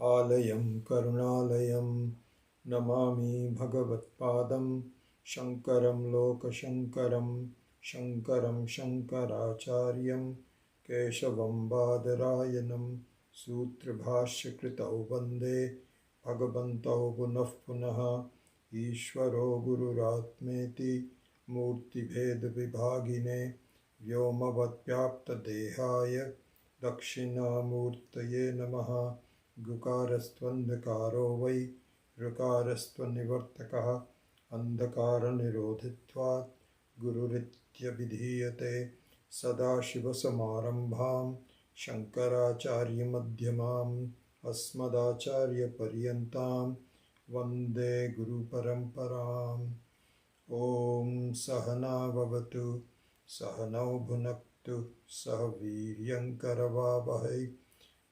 Alayam Karunalayam Namami Bhagavatpadam Shankaram Lokashankaram Shankaram Shankaracharyam Keshavam Badarayanam Sutrabhashya Vande Bhagavantau Punah Punaha Ishvaro Gururatmeti Murti Bheda Vibhagine Vyomavatyapta Dehaya Dakshinamurtaye Namaha Gukarastvandakaro vai Rukarastvanivartakaha Andhakara-nirodhitvat Gururitya-vidhiyate Sadashiva-samarambham Shankaracharya-madhyamam Asmadacharya-paryantam Vande Guru-paramparam. Om Sahana Vavatu Sahanau Bhunaktu Sahaviryankaravavahai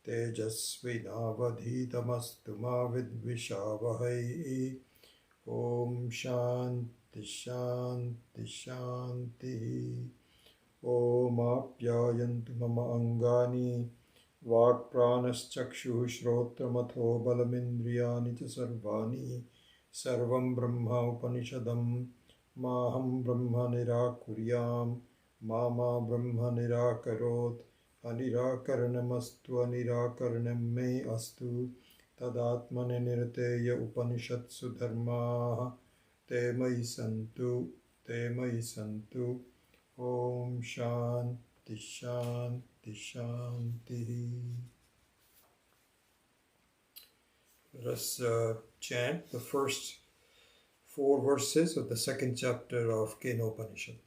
Tejasvinavadhitamastu ma vidvishavahai. Om Shanti Shanti Shanti. Om Apyayantu mama angani Vakpranaschakshuh shrotramatho balamindriyani cha sarvani Sarvam Brahma Upanishadam Maham Brahma Nirakuryam Mama Brahma Nirakarot Anirakaranamastu Anirakaranam me astu Tadatmane Nirteya Upanishatsu Dharmaha Te Mai Santu Om Shanti Shanti Shanti. Let us chant the first 4 verses of the second chapter of Kenopanishad.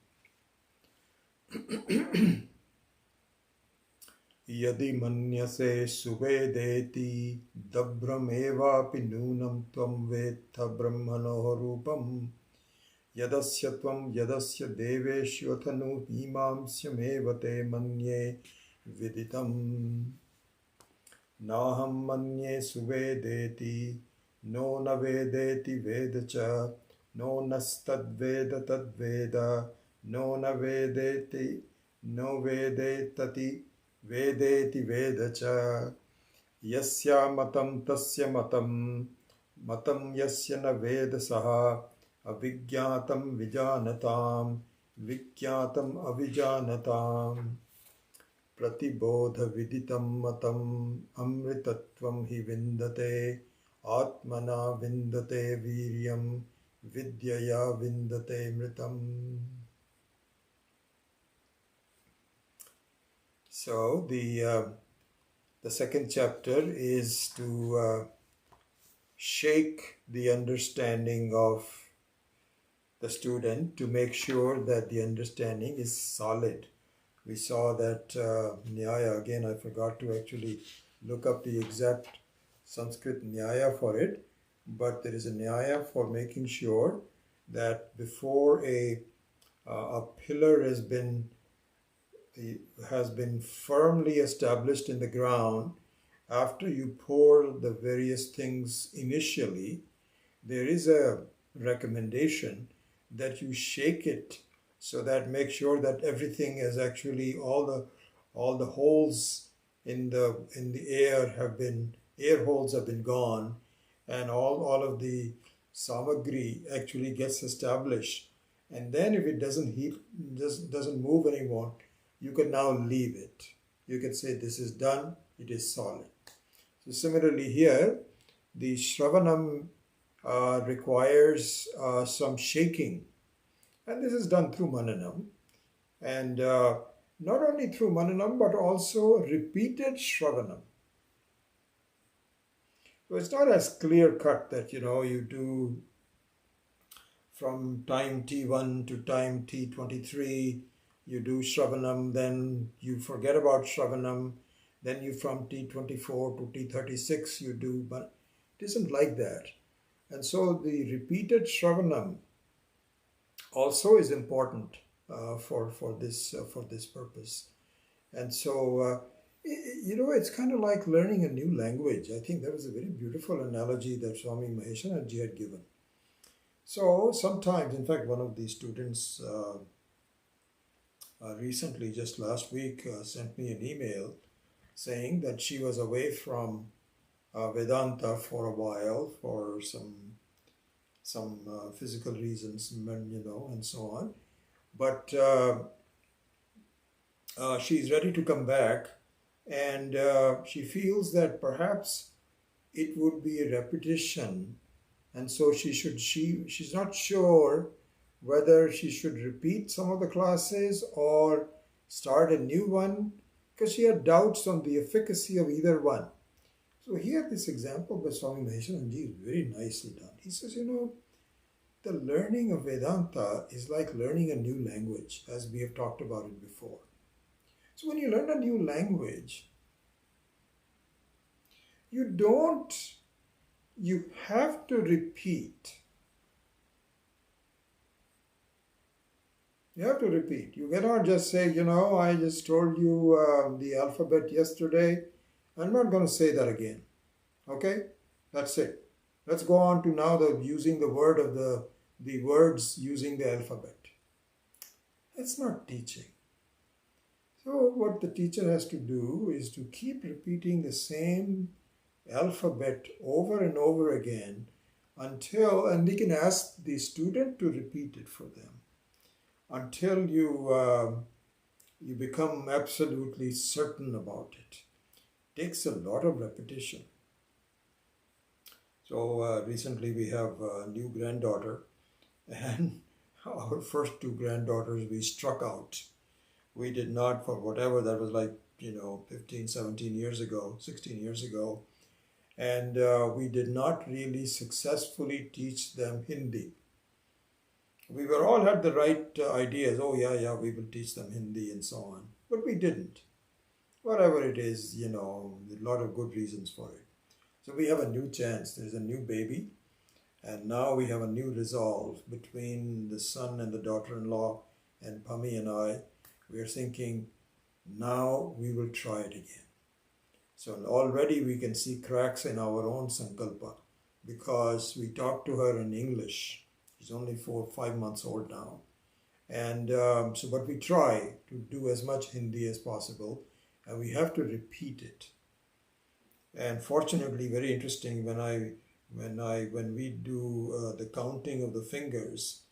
Yadi manyase suvedeti dabbramevapi nunam tvam vetha brahmano rupam yadasya tvam yadasya deveshyotanu himamsyameva te manye viditam. Naham manye suvedeti no na vedeti vedacha no nastadveda tadveda no na vedeti no vedetati vedeti vedacha yasya matam tasya matam matam yasya na vedasaha avijñātam vijānatam vijñātam avijānatam pratibodha viditam matam amritatvam hi vindate atmana vindate viryam vidyaya vindate mritam. So the second chapter is to shake the understanding of the student to make sure that the understanding is solid. We saw that Nyaya, again I forgot to actually look up the exact Sanskrit Nyaya for it, but there is a Nyaya for making sure that before a pillar has been firmly established in the ground, after you pour the various things initially, there is a recommendation that you shake it so that make sure that everything is actually all the holes in the air holes have been gone, and all of the samagri actually gets established. And then if it doesn't move anymore, you can now leave it. You can say this is done, it is solid. So similarly here, the Shravanam requires some shaking. And this is done through Mananam. And not only through Mananam, but also repeated Shravanam. So it's not as clear cut that, you do from time T1 to time T23, you do Shravanam, then you forget about Shravanam, then you from T24 to T36 you do, but it isn't like that. And so the repeated Shravanam also is important for this purpose. And so, it's kind of like learning a new language. I think that was a very beautiful analogy that Swami Maheshananji had given. So sometimes, in fact, one of the students recently, just last week, sent me an email saying that she was away from Vedanta for a while for some physical reasons, and so on. But she's ready to come back, and she feels that perhaps it would be a repetition, and so she's not sure whether she should repeat some of the classes or start a new one, because she had doubts on the efficacy of either one. So here, this example by Swami Maheswaranji is very nicely done. He says, the learning of Vedanta is like learning a new language, as we have talked about it before. So when you learn a new language, you have to repeat. You have to repeat. You cannot just say, I just told you the alphabet yesterday. I'm not going to say that again. Okay? That's it. Let's go on to now using the words using the alphabet. That's not teaching. So what the teacher has to do is to keep repeating the same alphabet over and over again and they can ask the student to repeat it for them until you become absolutely certain about it. It takes a lot of repetition. So recently we have a new granddaughter, and our first two granddaughters we struck out. We did not, for whatever, that was like 15, 17 years ago, 16 years ago, and we did not really successfully teach them Hindi. We were all had the right ideas. Oh yeah, we will teach them Hindi and so on, but we didn't. Whatever it is, a lot of good reasons for it. So we have a new chance. There's a new baby, and now we have a new resolve between the son and the daughter-in-law and Pami and I. We are thinking, now we will try it again. So already we can see cracks in our own sankalpa, because we talk to her in English. She's only 4 or 5 months old now. And but we try to do as much Hindi as possible, and we have to repeat it. And fortunately, very interesting, when we do the counting of the fingers,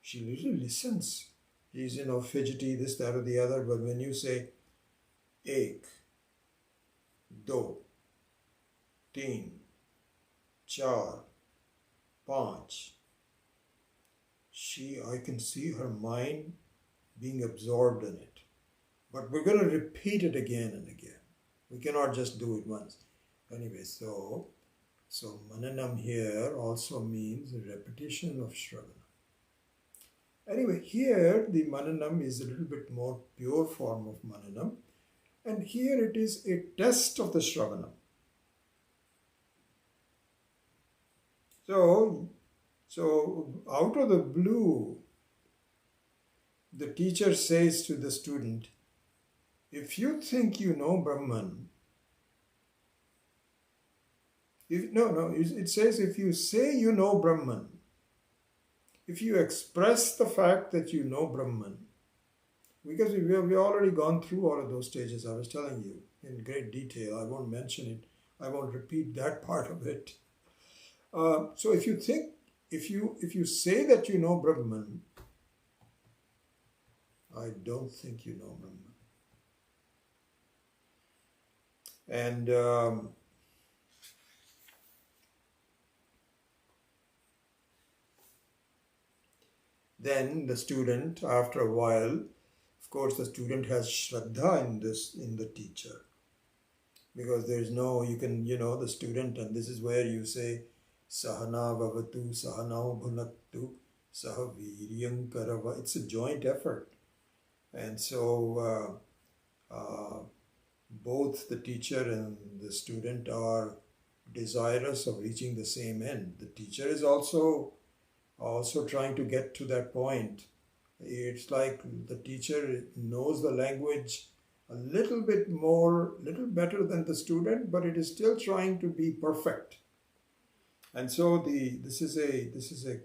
she really listens. She's fidgety, this, that, or the other. But when you say ek, do, teen, char, panch, I can see her mind being absorbed in it. But we're going to repeat it again and again. We cannot just do it once. Anyway, so mananam here also means repetition of shravana. Anyway, here the mananam is a little bit more pure form of mananam, and here it is a test of the shravana. So out of the blue, the teacher says to the student, if you think you know Brahman, it says if you say you know Brahman, if you express the fact that you know Brahman, because we've already gone through all of those stages, I was telling you in great detail. I won't mention it. I won't repeat that part of it. So if you say that you know Brahman, I don't think you know Brahman. And then the student, after a while, of course, the student has shraddha in the teacher, because there is the student, and this is where you say sahana bhavatu sahanau bhunaktu sahaviryam karava. It's a joint effort, and so both the teacher and the student are desirous of reaching the same end. The teacher is also trying to get to that point. It's like the teacher knows the language a little better than the student, but it is still trying to be perfect. And so this is a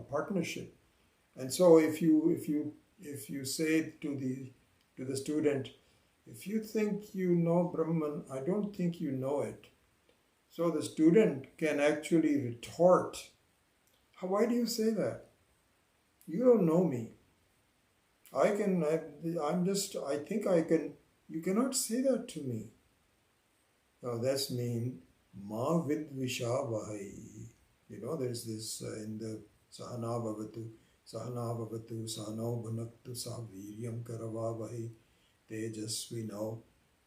partnership. And so if you say to the student, if you think you know Brahman, I don't think you know it. So the student can actually retort, why do you say that? You don't know me. I think I can, you cannot say that to me. Now that's mean, ma vidvisha vahai. There's this in the Sahana Bhavatu, Sahanau Bhunaktu, Sahaviryam Karava Vahi, Tejasvinau,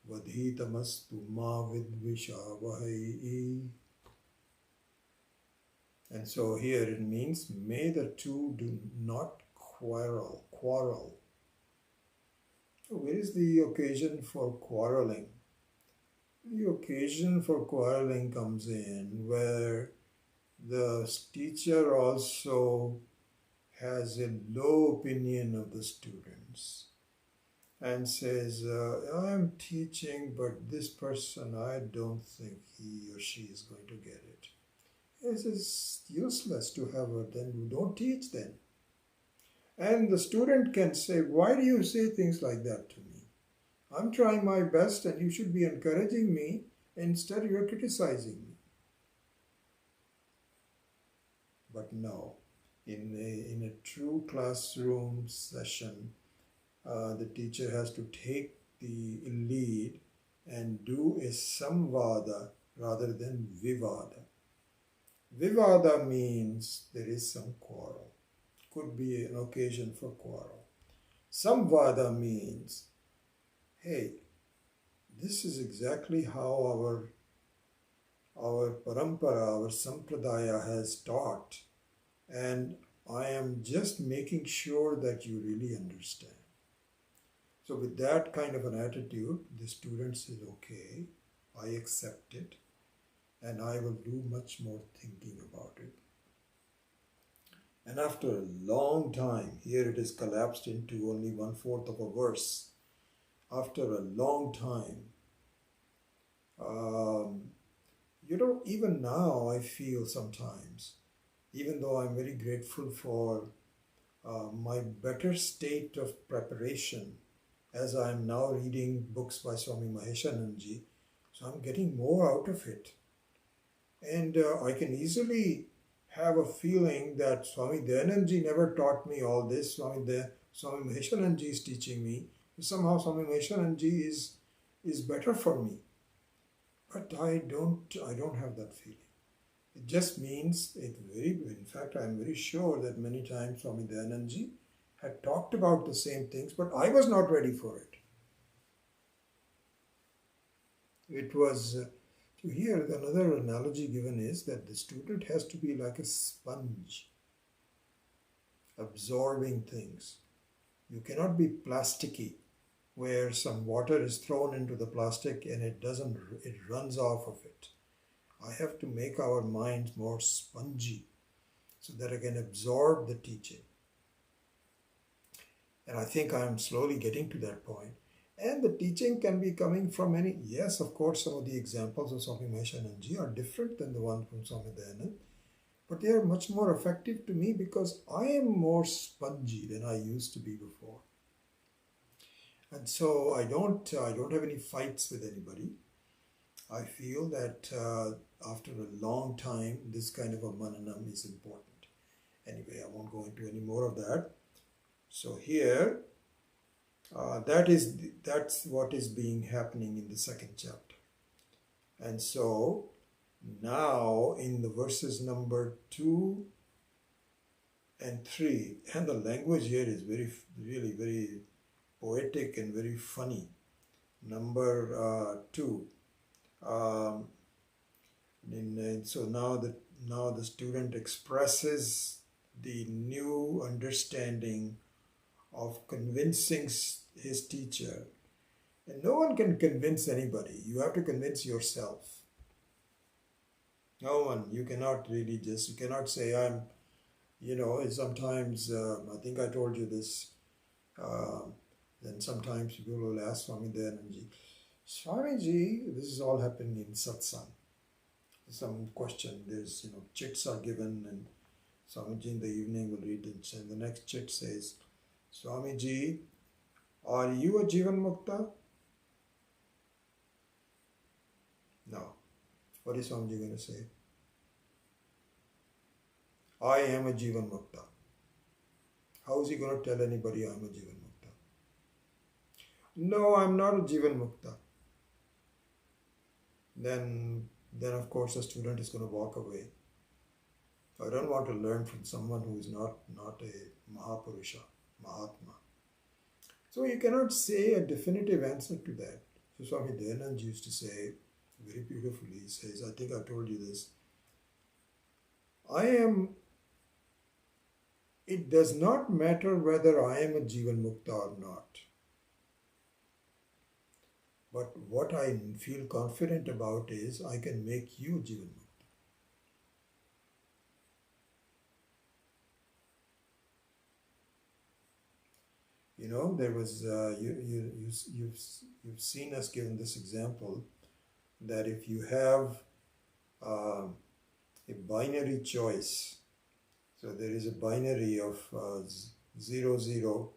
Vadhitamastu ma vidvisha vahai. And so here it means, may the two do not quarrel. So where is the occasion for quarreling? The occasion for quarreling comes in where the teacher also has a low opinion of the students and says, I'm teaching, but this person, I don't think he or she is going to get it. It is useless to have it, then you don't teach then. And the student can say, why do you say things like that to me? I'm trying my best and you should be encouraging me. Instead, you're criticizing me. But no, in a true classroom session, the teacher has to take the lead and do a samvada rather than vivada. Vivada means there is some quarrel. Could be an occasion for quarrel. Samvada means, hey, this is exactly how our parampara, our sampradaya has taught, and I am just making sure that you really understand. So with that kind of an attitude, the student says, okay, I accept it, and I will do much more thinking about it. And after a long time, here it is collapsed into only 1/4 of a verse. After a long time, even now I feel sometimes, even though I'm very grateful for my better state of preparation as I'm now reading books by Swami Maheshananji, so I'm getting more out of it. And I can easily have a feeling that Swami Dayanandji never taught me all this. Swami Maheshananji is teaching me. Somehow Swami Maheshananji is better for me. But I don't have that feeling. It just means in fact, I'm very sure that many times Swami Dayanandji had talked about the same things, but I was not ready for it. It was, here another analogy given is that the student has to be like a sponge, absorbing things. You cannot be plasticky, where some water is thrown into the plastic and it runs off of it. I have to make our minds more spongy so that I can absorb the teaching. And I think I'm slowly getting to that point. And the teaching can be coming from yes, of course, some of the examples of Swami Maheshananji are different than the one from Swami Dayanand, but they are much more effective to me because I am more spongy than I used to be before. And so I don't have any fights with anybody. I feel that after a long time, this kind of a mananam is important. Anyway, I won't go into any more of that. So here, that's what is happening in the second chapter. And so now in the verses number 2 and 3, and the language here is really very poetic and very funny. Number 2. So now the student expresses the new understanding of convincing his teacher. And no one can convince anybody. You have to convince yourself. No one. You cannot really you cannot say sometimes, I think I told you this, then sometimes people will ask Swami Dayanandji, Swamiji, this is all happening in satsang. Some question, there's, chits are given and Swamiji in the evening will read it, and the next chit says, Swamiji, are you a Jivan Mukta? No. What is Swamiji going to say? I am a Jivan Mukta. How is he going to tell anybody I am a Jivan Mukta? No, I'm not a Jivan Mukta. Then of course the student is going to walk away. I don't want to learn from someone who is not a Mahapurusha, Mahatma. So you cannot say a definitive answer to that. So Swami Dayanand used to say very beautifully, he says, I think I told you this, it does not matter whether I am a Jivan Mukta or not. But what I feel confident about is I can make you Jivan Mukta. You know, there was, you've seen us given this example that if you have a binary choice, so there is a binary of 0, 0,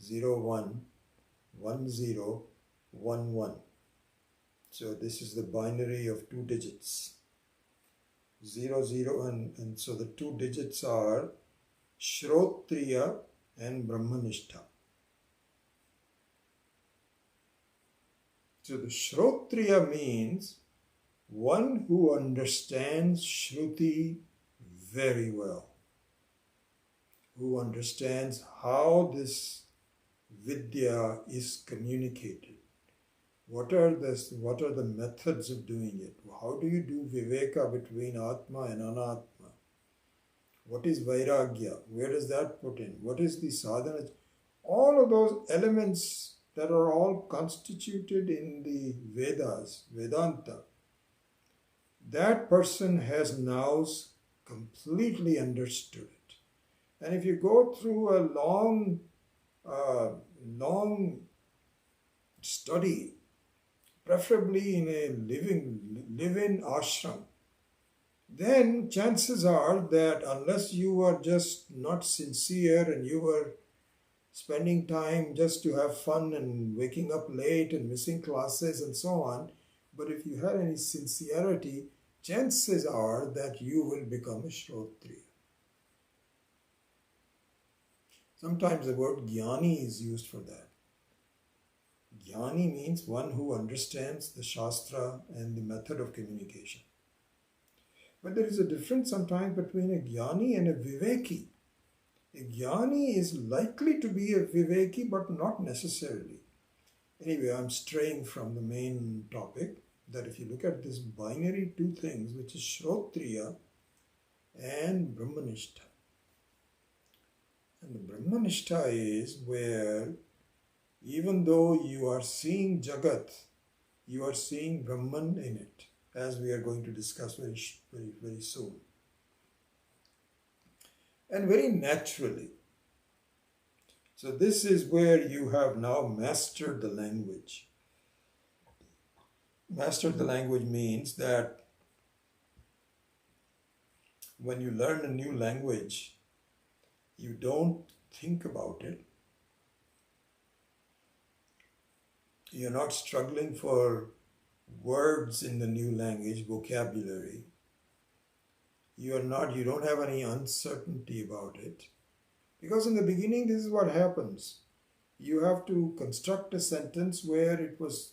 0, 1, 1, 0, 1, 1. So this is the binary of 2 digits. 0, 0, and so the 2 digits are Shrotriya and Brahmanistha. So the Shrotriya means one who understands Shruti very well, who understands how this Vidya is communicated. What are the methods of doing it? How do you do Viveka between Atma and Anatma? What is Vairagya? Where does that put in? What is the sadhana? All of those elements that are all constituted in the Vedas, Vedanta, that person has now completely understood it. And if you go through a long study, preferably in a live-in ashram, then chances are that unless you are just not sincere and you were spending time just to have fun and waking up late and missing classes and so on, but if you had any sincerity, chances are that you will become a Shrotriya. Sometimes the word Jnani is used for that. Jnani means one who understands the Shastra and the method of communication. But there is a difference sometimes between a Jnani and a Viveki. A Jnani is likely to be a Viveki, but not necessarily. Anyway, I'm straying from the main topic, that if you look at this binary 2 things, which is Shrotriya and Brahmanistha. And the Brahmanistha is where, even though you are seeing Jagat, you are seeing Brahman in it, as we are going to discuss very soon. And very naturally. So this is where you have now mastered the language. Mastered the language means that when you learn a new language, you don't think about it. You're not struggling for words in the new language, vocabulary. You don't have any uncertainty about it. Because in the beginning, this is what happens. You have to construct a sentence where it was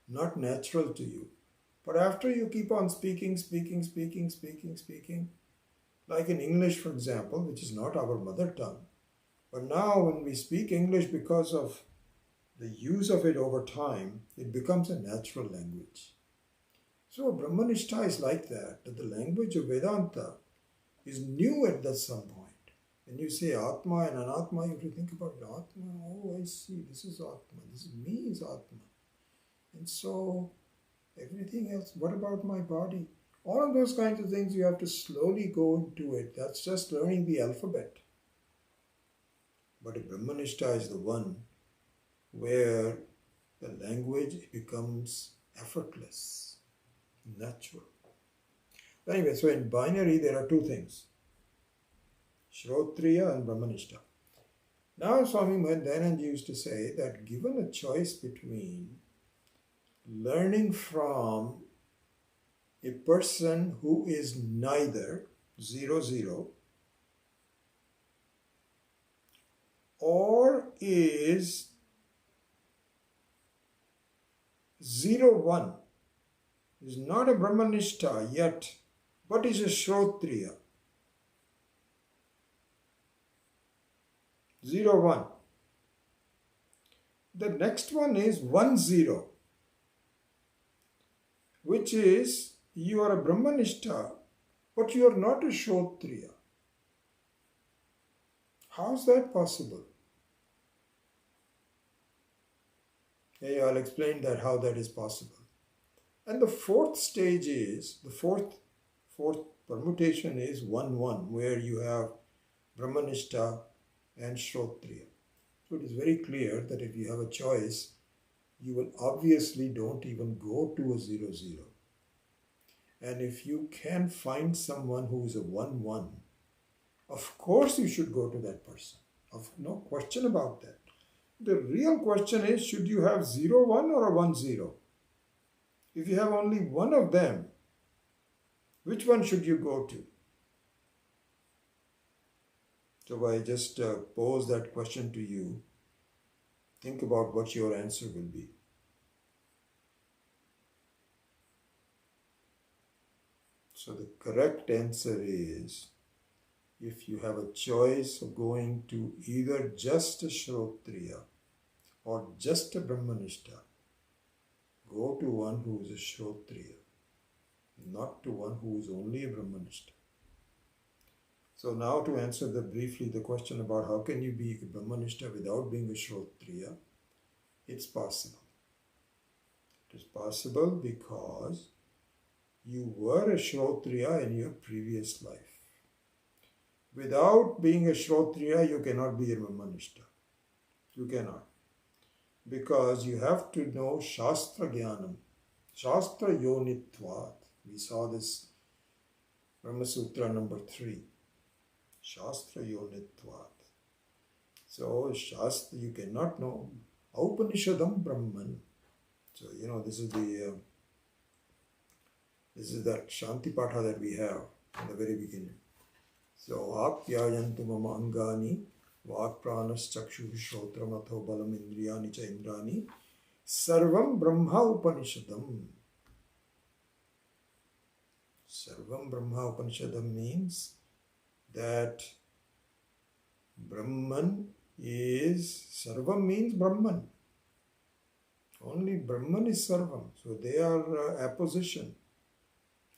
not natural to you. But after you keep on speaking, like in English, for example, which is not our mother tongue. But now when we speak English, because of the use of it over time, it becomes a natural language. So Brahmanistha is like that the language of Vedanta is new at some point. When you say Atma and Anatma, you have to think about it. Atma, oh I see, this is Atma, this is me is Atma. And so everything else, what about my body? All of those kinds of things you have to slowly go into it. That's just learning the alphabet. But a Brahmanistha is the one where the language becomes effortless, natural. Anyway, so in binary there are 2 things, Shrotriya and Brahmanistha. Now Swami Dayanand used to say that given a choice between learning from A person who is neither 0, 0 or is 0, 1 is not a Brahmanishta yet, but is a Shrotriya. 0, 1. The next one is 1, 0, which is you are a Brahmanishta, but you are not a Shrotriya. How is that possible? Okay, I'll explain that how that is possible. And the fourth stage is, the fourth permutation is 1, 1, where you have Brahmanishta and Shrotriya. So it is very clear that if you have a choice, you will obviously don't even go to a 0, 0. And if you can find someone who is a 1, 1, of course you should go to that person. No question about that. The real question is, should you have 0, 1 or a 1, 0? If you have only one of them, which one should you go to? So I just pose that question to you. Think about what your answer will be. So the correct answer is, if you have a choice of going to either just a Shrotriya or just a Brahmanishta, go to one who is a Shrotriya, not to one who is only a Brahmanishta. So now to answer briefly the question about how can you be a Brahmanishta without being a Shrotriya, it's possible. It is possible because you were a Shrotriya in your previous life. Without being a Shrotriya, you cannot be a Brahmanishta. You cannot. Because you have to know Shastra Jnanam, Shastra Yonitvat. We saw this Brahma Sutra number 3. Shastra Yonitvat. So Shastra, you cannot know Upanishadam Brahman. So this is that Shanti Patha that we have in the very beginning. So Apyayantu mama angani Vak pranas chakshu shrotra matho balam indriyani cha indrani sarvam brahma upanishadam. Sarvam brahma upanishadam means that Brahman is, Sarvam means Brahman. Only Brahman is Sarvam. So they are apposition.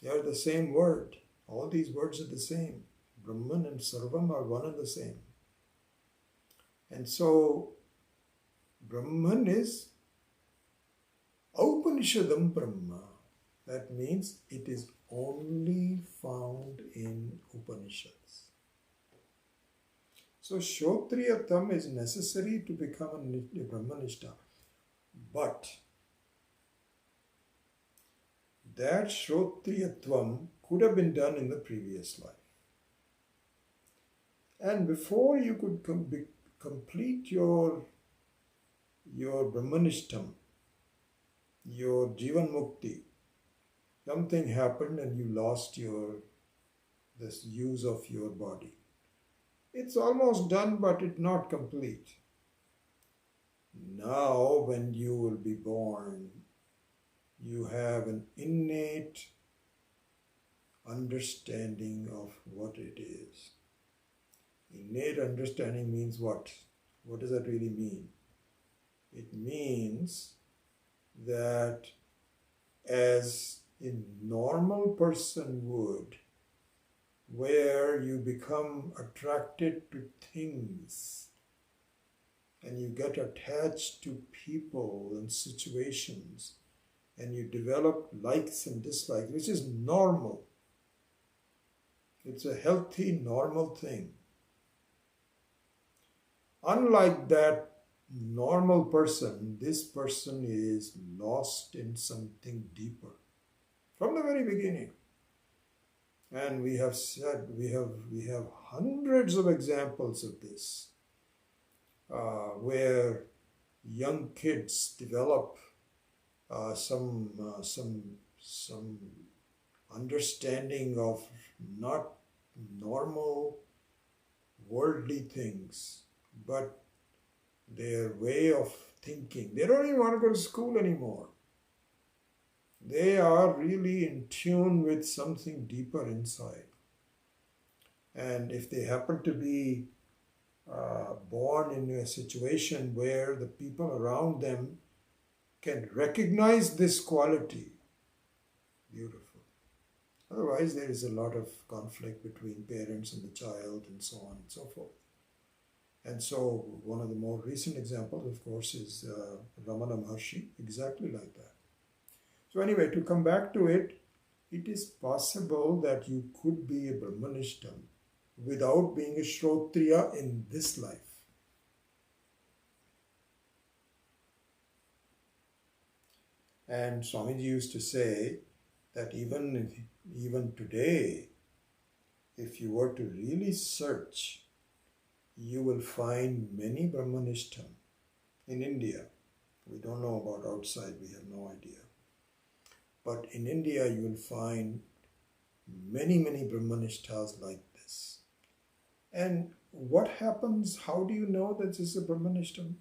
They are the same word. All these words are the same. Brahman and Sarvam are one and the same. And so Brahman is Upanishadam Brahma. That means it is only found in Upanishads. So Shrotriyatam is necessary to become a Brahmanishta. But that Shrotriyatvam could have been done in the previous life. And before you could complete your Brahmanishtam, your Jivan Mukti, something happened and you lost this use of your body. It's almost done, but it's not complete. Now, when you will be born, you have an innate understanding of what it is. Innate understanding means what? What does that really mean? It means that as a normal person would, where you become attracted to things and you get attached to people and situations and you develop likes and dislikes, which is normal. It's a healthy, normal thing. Unlike that normal person, this person is lost in something deeper from the very beginning. And we have said, we have hundreds of examples of this, where young kids develop some understanding of not normal worldly things, but their way of thinking. They don't even want to go to school anymore. They are really in tune with something deeper inside. And if they happen to be born in a situation where the people around them can recognize this quality, beautiful. Otherwise, there is a lot of conflict between parents and the child and so on and so forth. And so one of the more recent examples, of course, is Ramana Maharshi, exactly like that. So anyway, to come back to it, it is possible that you could be a Brahmanishtam without being a Shrotriya in this life. And Swamiji used to say that even today, if you were to really search, you will find many Brahmanishtam in India. We don't know about outside, we have no idea. But in India, you will find many, many Brahmanishtas like this. And what happens, how do you know that this is a Brahmanishtam?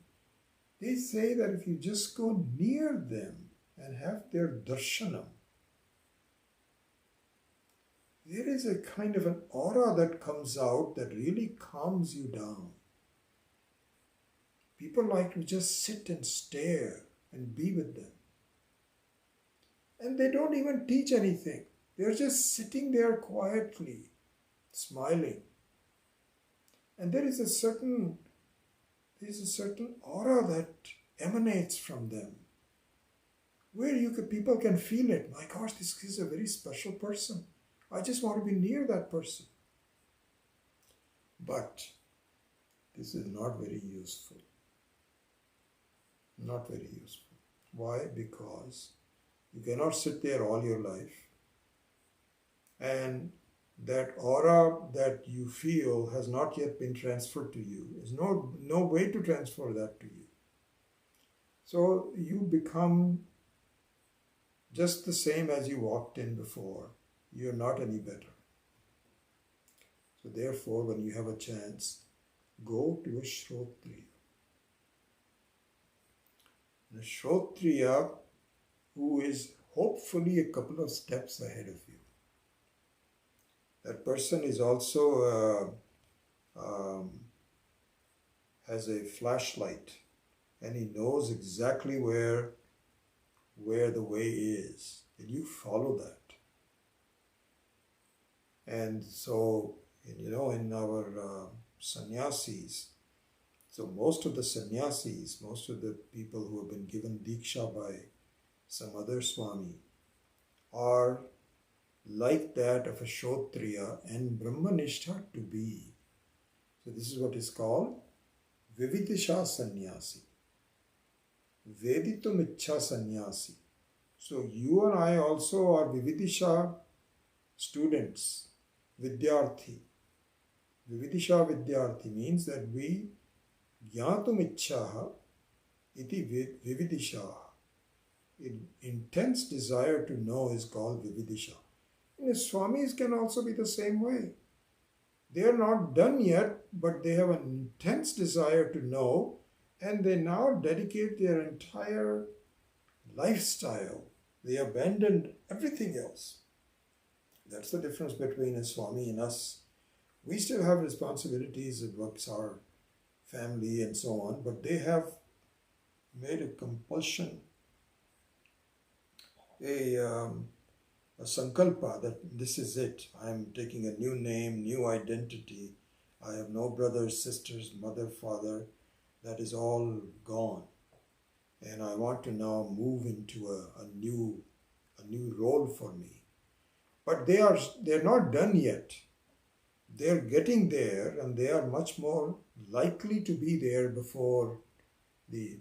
They say that if you just go near them and have their darshanam, there is a kind of an aura that comes out that really calms you down. People like to just sit and stare and be with them. And they don't even teach anything. They're just sitting there quietly, smiling. And there is a certain aura that emanates from them, where people can feel it. My gosh, this is a very special person. I just want to be near that person. But this is not very useful. Not very useful. Why? Because you cannot sit there all your life, and that aura that you feel has not yet been transferred to you. There's no way to transfer that to you. So you become just the same as you walked in before. You're not any better. So therefore, when you have a chance, go to a Shrotriya. A Shrotriya who is hopefully a couple of steps ahead of you. That person is also has a flashlight, and he knows exactly where the way is, and you follow that. And so, in our sannyasis, so most of the sannyasis, most of the people who have been given Diksha by some other Swami are like that of a Shrotriya and Brahmanishta to be. So this is what is called Vividisha Sannyasi. Veditum Ichha Sannyasi. So you and I also are Vividisha students, Vidyarthi. Vividisha Vidyarthi means that we Jnatum Ichchaha iti Vividisha. Intense desire to know is called Vividisha. And the Swamis can also be the same way. They are not done yet, but they have an intense desire to know, and they now dedicate their entire lifestyle. They abandoned everything else. That's the difference between a Swami and us. We still have responsibilities amongst our family and so on, but they have made a compulsion, a sankalpa that this is it. I am taking a new name, new identity. I have no brothers, sisters, mother, father. That is all gone. And I want to now move into a new role for me. But they're not done yet. They're getting there, and they are much more likely to be there before the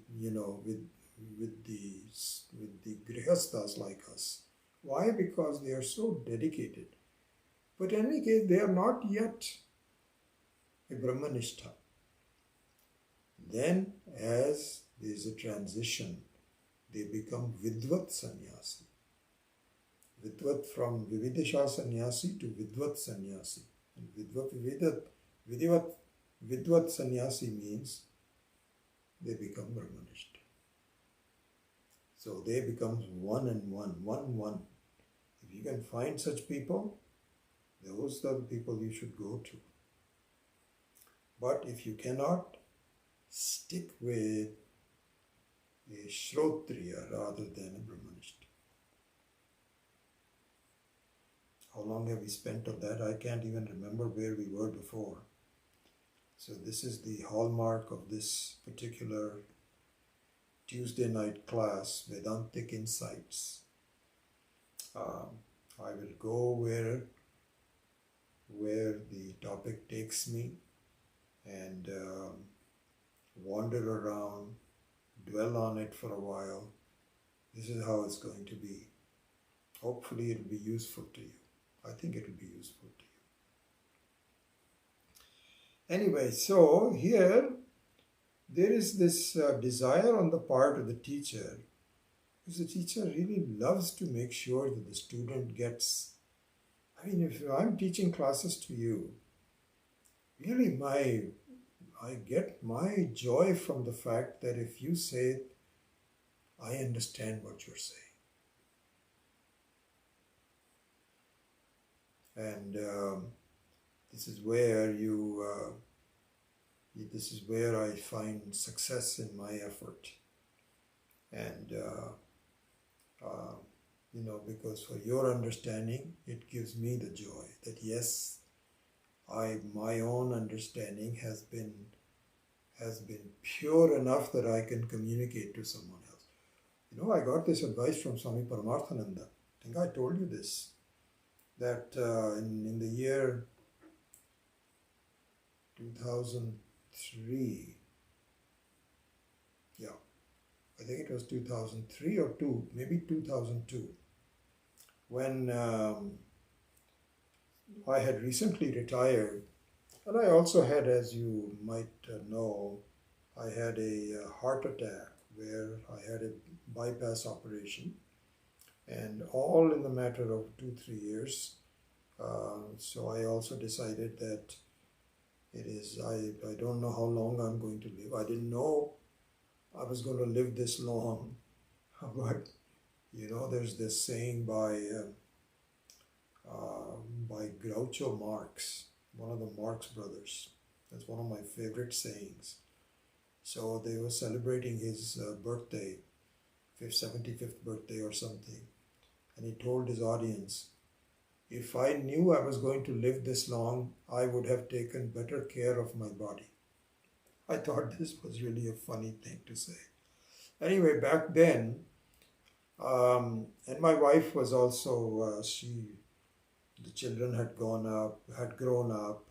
with the grihasthas like us. Why? Because they are so dedicated. But in any case, they are not yet a Brahmanishta. Then, as there is a transition, they become Vidvat Sannyasi. Vidvat from Vividisha Sannyasi to Vidvat Sannyasi. And Vidvat Sannyasi means they become Brahmanist. So they become one and one. If you can find such people, those are the people you should go to. But if you cannot, stick with a Shrotriya rather than a Brahmanist. How long have we spent on that? I can't even remember where we were before. So this is the hallmark of this particular Tuesday night class, Vedantic Insights. I will go where the topic takes me and wander around, dwell on it for a while. This is how it's going to be. Hopefully it will be useful to you. I think it will be useful to you. Anyway, so here there is this desire on the part of the teacher, because the teacher really loves to make sure that the student gets, I mean, if I'm teaching classes to you, really I get my joy from the fact that if you say, I understand what you're saying. And this is where this is where I find success in my effort. And, because for your understanding, it gives me the joy that yes, my own understanding has been pure enough that I can communicate to someone else. I got this advice from Swami Paramarthananda. I think I told you this, that in the year 2003, I think it was 2003 or 2, maybe 2002, when I had recently retired, and I also had, as you might know, I had a heart attack where I had a bypass operation, and all in the matter of 2-3 years. So I also decided that I don't know how long I'm going to live. I didn't know I was going to live this long, but there's this saying by Groucho Marx, one of the Marx brothers. That's one of my favorite sayings. So they were celebrating his birthday, 75th birthday or something, and he told his audience, if I knew I was going to live this long, I would have taken better care of my body. I thought this was really a funny thing to say. Anyway, back then, and my wife was also, the children had grown up,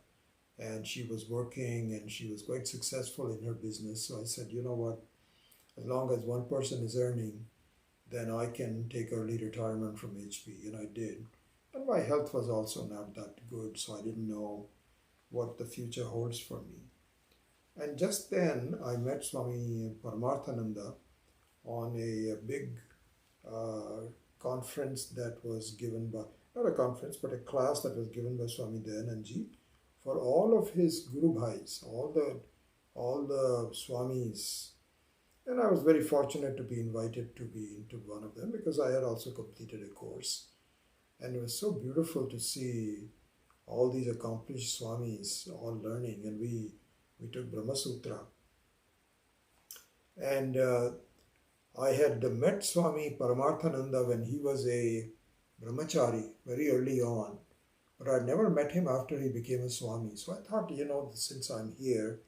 and she was working, and she was quite successful in her business. So I said, you know what, as long as one person is earning, then I can take early retirement from HP, and I did. And my health was also not that good, so I didn't know what the future holds for me. And just then, I met Swami Paramarthananda on a big conference that was given by, not a conference, but a class that was given by Swami Dayanandji for all of his Guru Bhais, all the Swamis. And I was very fortunate to be invited to be into one of them because I had also completed a course. And it was so beautiful to see all these accomplished Swamis all learning. And we took Brahma Sutra. And I had met Swami Paramarthananda when he was a brahmachari very early on. But I'd never met him after he became a Swami. So I thought, since I'm here,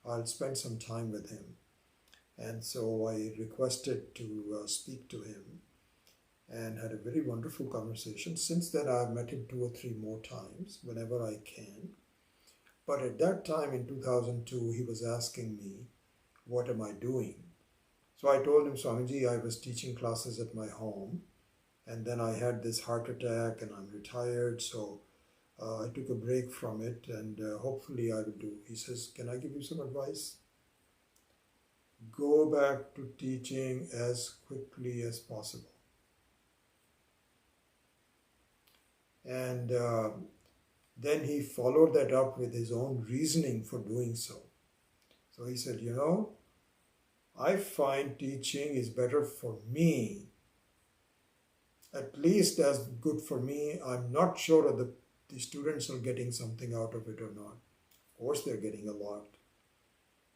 I'll spend some time with him. And so I requested to speak to him and had a very wonderful conversation. Since then, I've met him 2 or 3 more times, whenever I can. But at that time in 2002, he was asking me, what am I doing? So I told him, Swamiji, I was teaching classes at my home, and then I had this heart attack and I'm retired, so I took a break from it, and hopefully I will do. He says, can I give you some advice? Go back to teaching as quickly as possible. And then he followed that up with his own reasoning for doing so. So he said, I find teaching is better for me, at least as good for me. I'm not sure that the students are getting something out of it or not. Of course, they're getting a lot.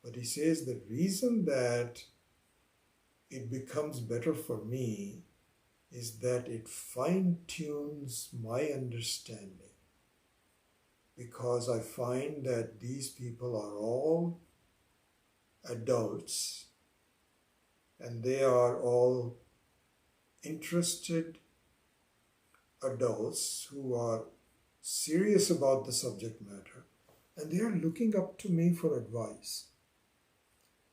But he says the reason that it becomes better for me is that it fine-tunes my understanding, because I find that these people are all adults and they are all interested adults who are serious about the subject matter, and they are looking up to me for advice.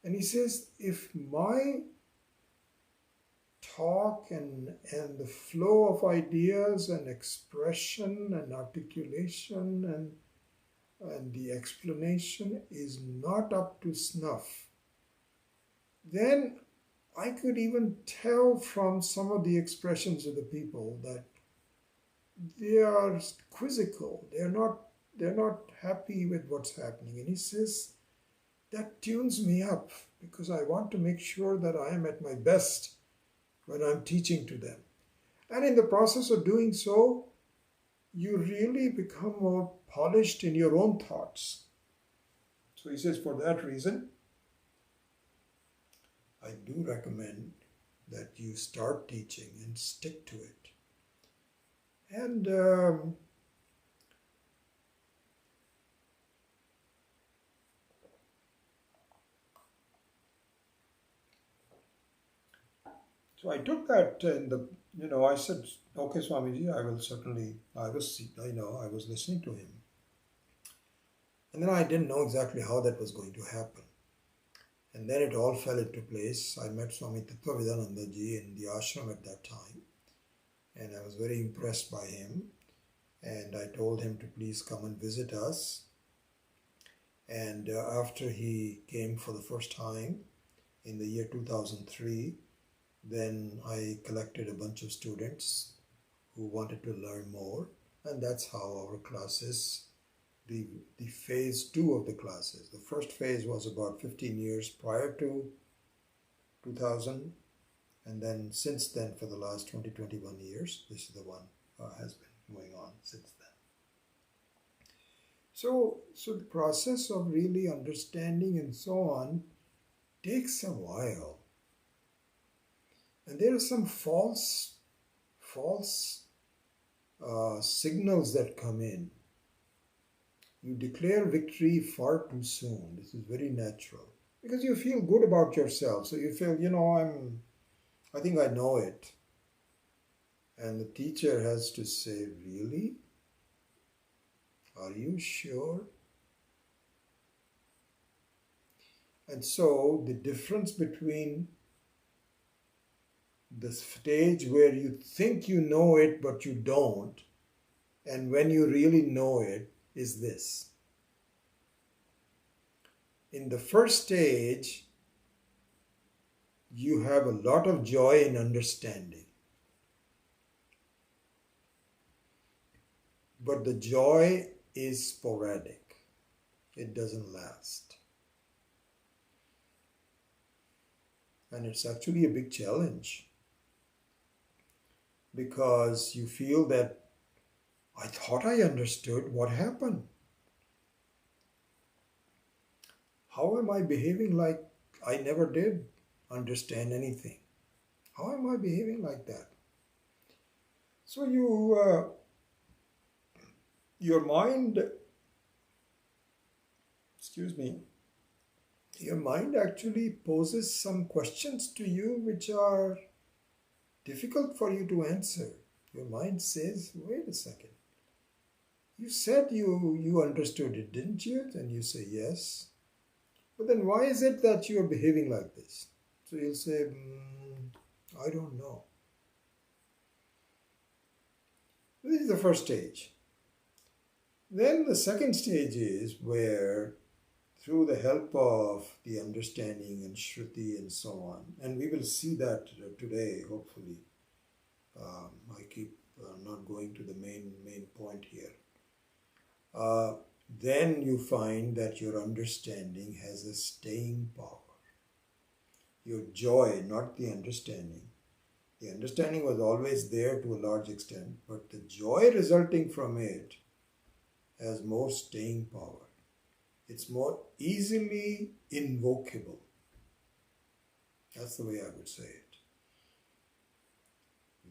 And he says, if my talk and the flow of ideas and expression and articulation and the explanation is not up to snuff, then I could even tell from some of the expressions of the people that they are quizzical. They're not happy with what's happening. And he says, that tunes me up, because I want to make sure that I am at my best when I'm teaching to them. And in the process of doing so, you really become more polished in your own thoughts. So he says, for that reason, I do recommend that you start teaching and stick to it. And so I took that in the, I said, okay, Swamiji, I will certainly, I was listening to him. And then I didn't know exactly how that was going to happen. And then it all fell into place. I met Swami Tattva Ji in the ashram at that time. And I was very impressed by him. And I told him to please come and visit us. And after he came for the first time in the year 2003, then I collected a bunch of students who wanted to learn more. And that's how our classes, the phase 2 of the classes. The first phase was about 15 years prior to 2000. And then since then, for the last 21 years, this is the one has been going on since then. So the process of really understanding and so on takes a while. And there are some false signals that come in. You declare victory far too soon. This is very natural. Because you feel good about yourself. So you feel, I think I know it. And the teacher has to say, really? Are you sure? And so the difference between the stage where you think you know it but you don't, and when you really know it, is this. In the first stage, you have a lot of joy in understanding. But the joy is sporadic. It doesn't last. And it's actually a big challenge, because you feel that I thought I understood what happened. How am I behaving like I never did understand anything? How am I behaving like that? So your mind actually poses some questions to you which are difficult for you to answer. Your mind says, wait a second. You said you understood it, didn't you? And you say, yes. But then why is it that you are behaving like this? So you'll say, I don't know. This is the first stage. Then the second stage is where, through the help of the understanding and Shruti and so on, and we will see that today, hopefully. I keep I'm not going to the main point here. Then you find that your understanding has a staying power. Your joy, not the understanding. The understanding was always there to a large extent, but the joy resulting from it has more staying power. It's more easily invocable. That's the way I would say it.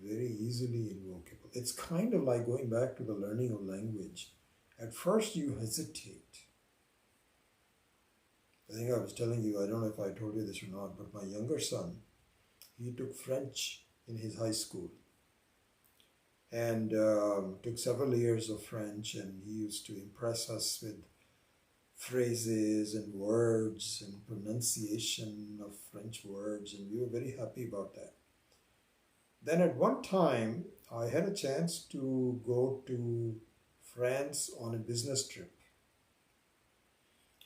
Very easily invocable. It's kind of like going back to the learning of language. At first you hesitate. I think I was telling you, I don't know if I told you this or not, but my younger son, he took French in his high school and took several years of French, and he used to impress us with phrases and words and pronunciation of French words, and we were very happy about that. Then at one time, I had a chance to go to France on a business trip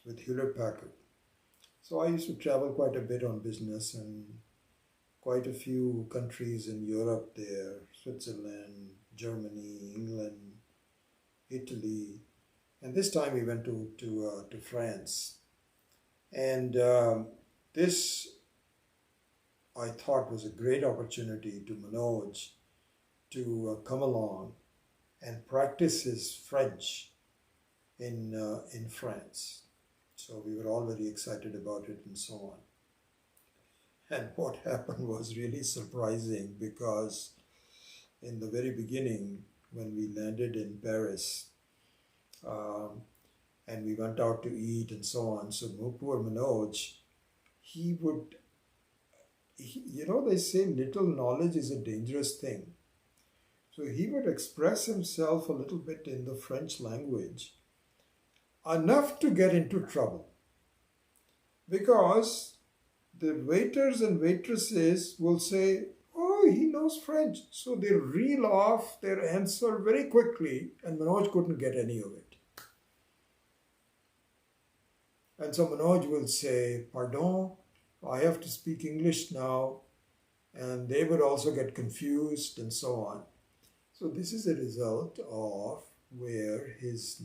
with Hewlett-Packard. So I used to travel quite a bit on business, and quite a few countries in Europe there, Switzerland, Germany, England, Italy. And this time we went to France. And this, I thought, was a great opportunity to Manoj to come along and practice his French in France. So we were all very excited about it and so on. And what happened was really surprising, because in the very beginning, when we landed in Paris, and we went out to eat and so on, so poor Manoj, they say little knowledge is a dangerous thing. So he would express himself a little bit in the French language, enough to get into trouble, because the waiters and waitresses will say, "Oh, he knows French." So they reel off their answer very quickly, and Manoj couldn't get any of it. And so Manoj will say, "Pardon, I have to speak English now." And they would also get confused and so on. So this is a result of where his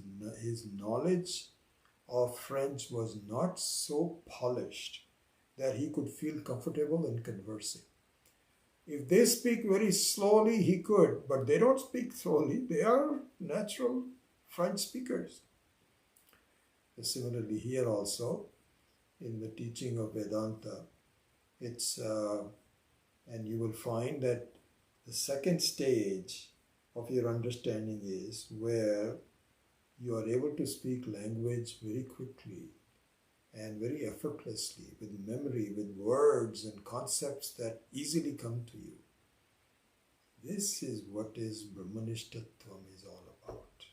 knowledge of French was not so polished that he could feel comfortable in conversing. If they speak very slowly, he could, but they don't speak slowly. They are natural French speakers. And similarly here also, in the teaching of Vedanta, and you will find that the second stage of your understanding is where you are able to speak language very quickly and very effortlessly, with memory, with words and concepts that easily come to you. This is what is Brahmanishtattvam is all about.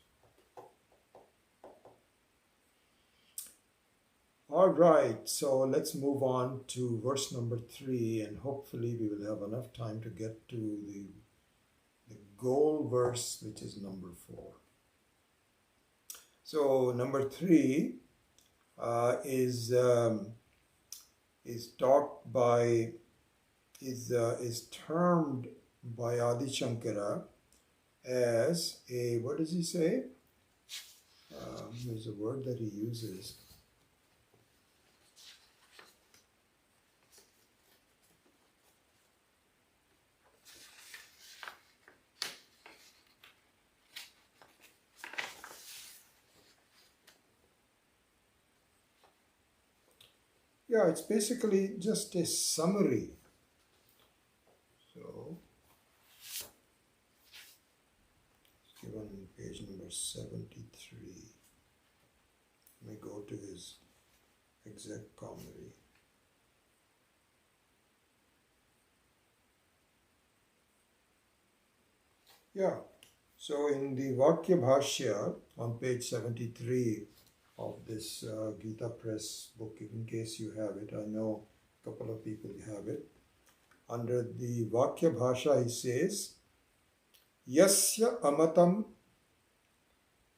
All right, so let's move on to verse number 3, and hopefully we will have enough time to get to the goal verse, which is number 4. So number 3 is termed by Adi Shankara as a, what does he say? There's a word that he uses. Yeah, it's basically just a summary. So, it's given on page number 73. Let me go to his exact commentary. Yeah, so in the Vakya Bhashya on page 73 of this Gita Press book, in case you have it, I know a couple of people have it. Under the Vakya Bhasha, he says, Yasya amatam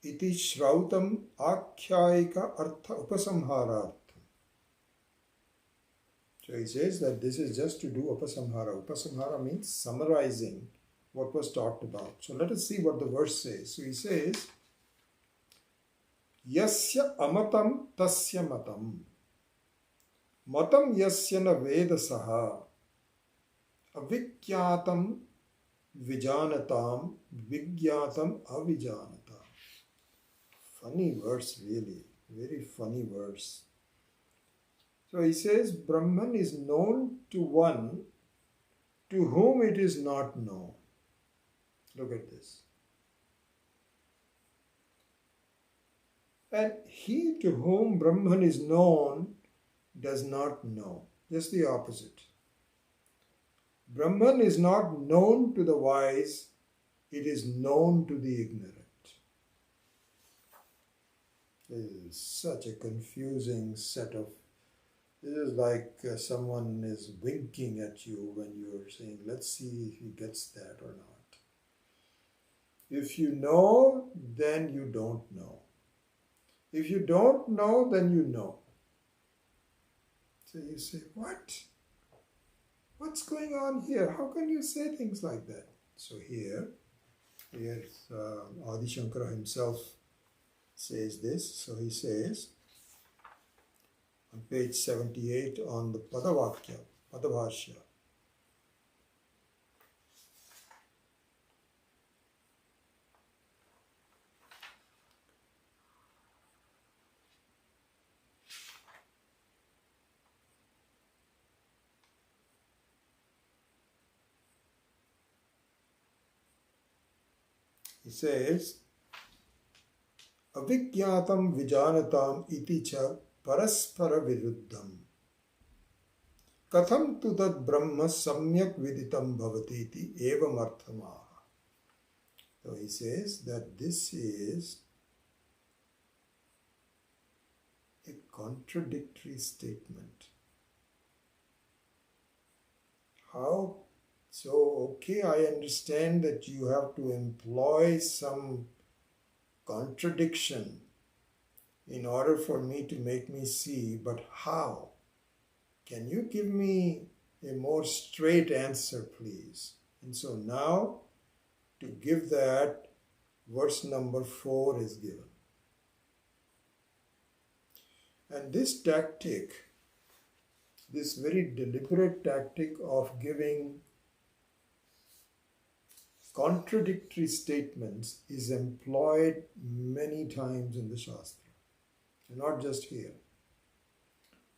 iti shrautam akhyayika artha upasamharartham. So he says that this is just to do upasamhara. Upasamhara means summarizing what was talked about. So let us see what the verse says. So he says, Yasya amatam tasya matam, matam yasya na vedasaha, avikyatam vijanatam, vigyatam avijanatam. Funny verse, really. Very funny verse. So he says, Brahman is known to one to whom it is not known. Look at this. And he to whom Brahman is known does not know. Just the opposite. Brahman is not known to the wise, it is known to the ignorant. This is such a confusing set of. This is like someone is winking at you when you're saying, let's see if he gets that or not. If you know, then you don't know. If you don't know, then you know. So you say, what? What's going on here? How can you say things like that? So here Adi Shankara himself says this. So he says, on page 78 on the Padavakya, Padabhashya, he says, Avigyatam vijanatam iti cha paraspara viruddham. Katham tu tad brahma samyak viditam bhavati iti evam arthamaha. So he says that this is a contradictory statement. How? So, okay, I understand that you have to employ some contradiction in order for me to make me see, but how? Can you give me a more straight answer, please? And so now, to give that, verse number 4 is given. And this tactic, this very deliberate tactic of giving contradictory statements is employed many times in the Shastra, and not just here.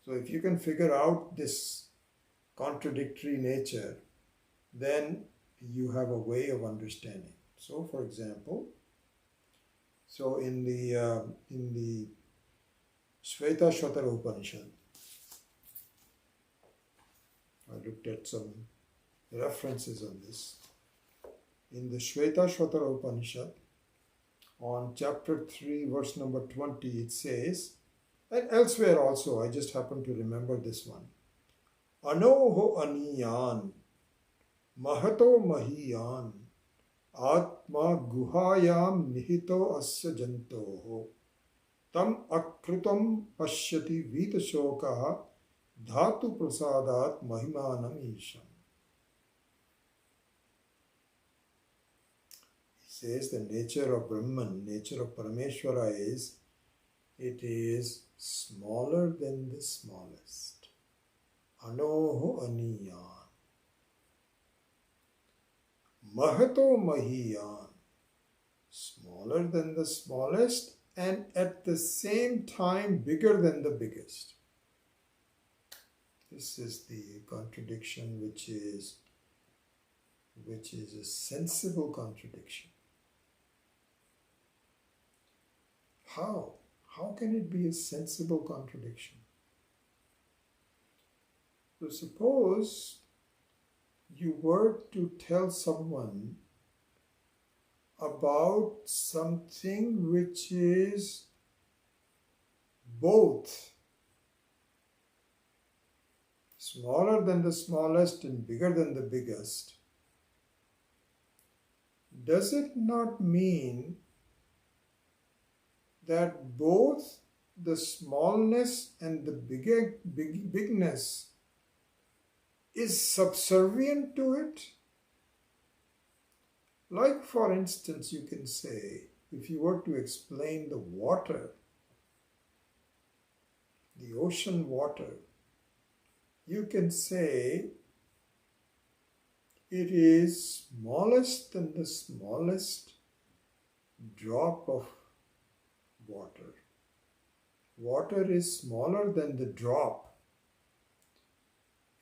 So if you can figure out this contradictory nature, then you have a way of understanding. So for example, so in the Shvetashvatara Upanishad, I looked at some references on this. In the Shvetashvatara Upanishad, on chapter 3, verse number 20, it says, and elsewhere also, I just happen to remember this one. Anoho aniyan, mahato mahiyan, atma guhayam nihito asya jantoho, tam akrutam pashyati vitashokaha, dhatu prasadat mahimanam isham. Says the nature of Brahman, nature of Parameshwara is, it is smaller than the smallest. Anoho aniyan. Mahato mahiyan. Smaller than the smallest and at the same time bigger than the biggest. This is the contradiction which is a sensible contradiction. How? How can it be a sensible contradiction? So suppose you were to tell someone about something which is both smaller than the smallest and bigger than the biggest. Does it not mean that both the smallness and the bigness is subservient to it? Like, for instance, you can say, if you were to explain the water, the ocean water, you can say it is smallest than the smallest drop of water. Water is smaller than the drop,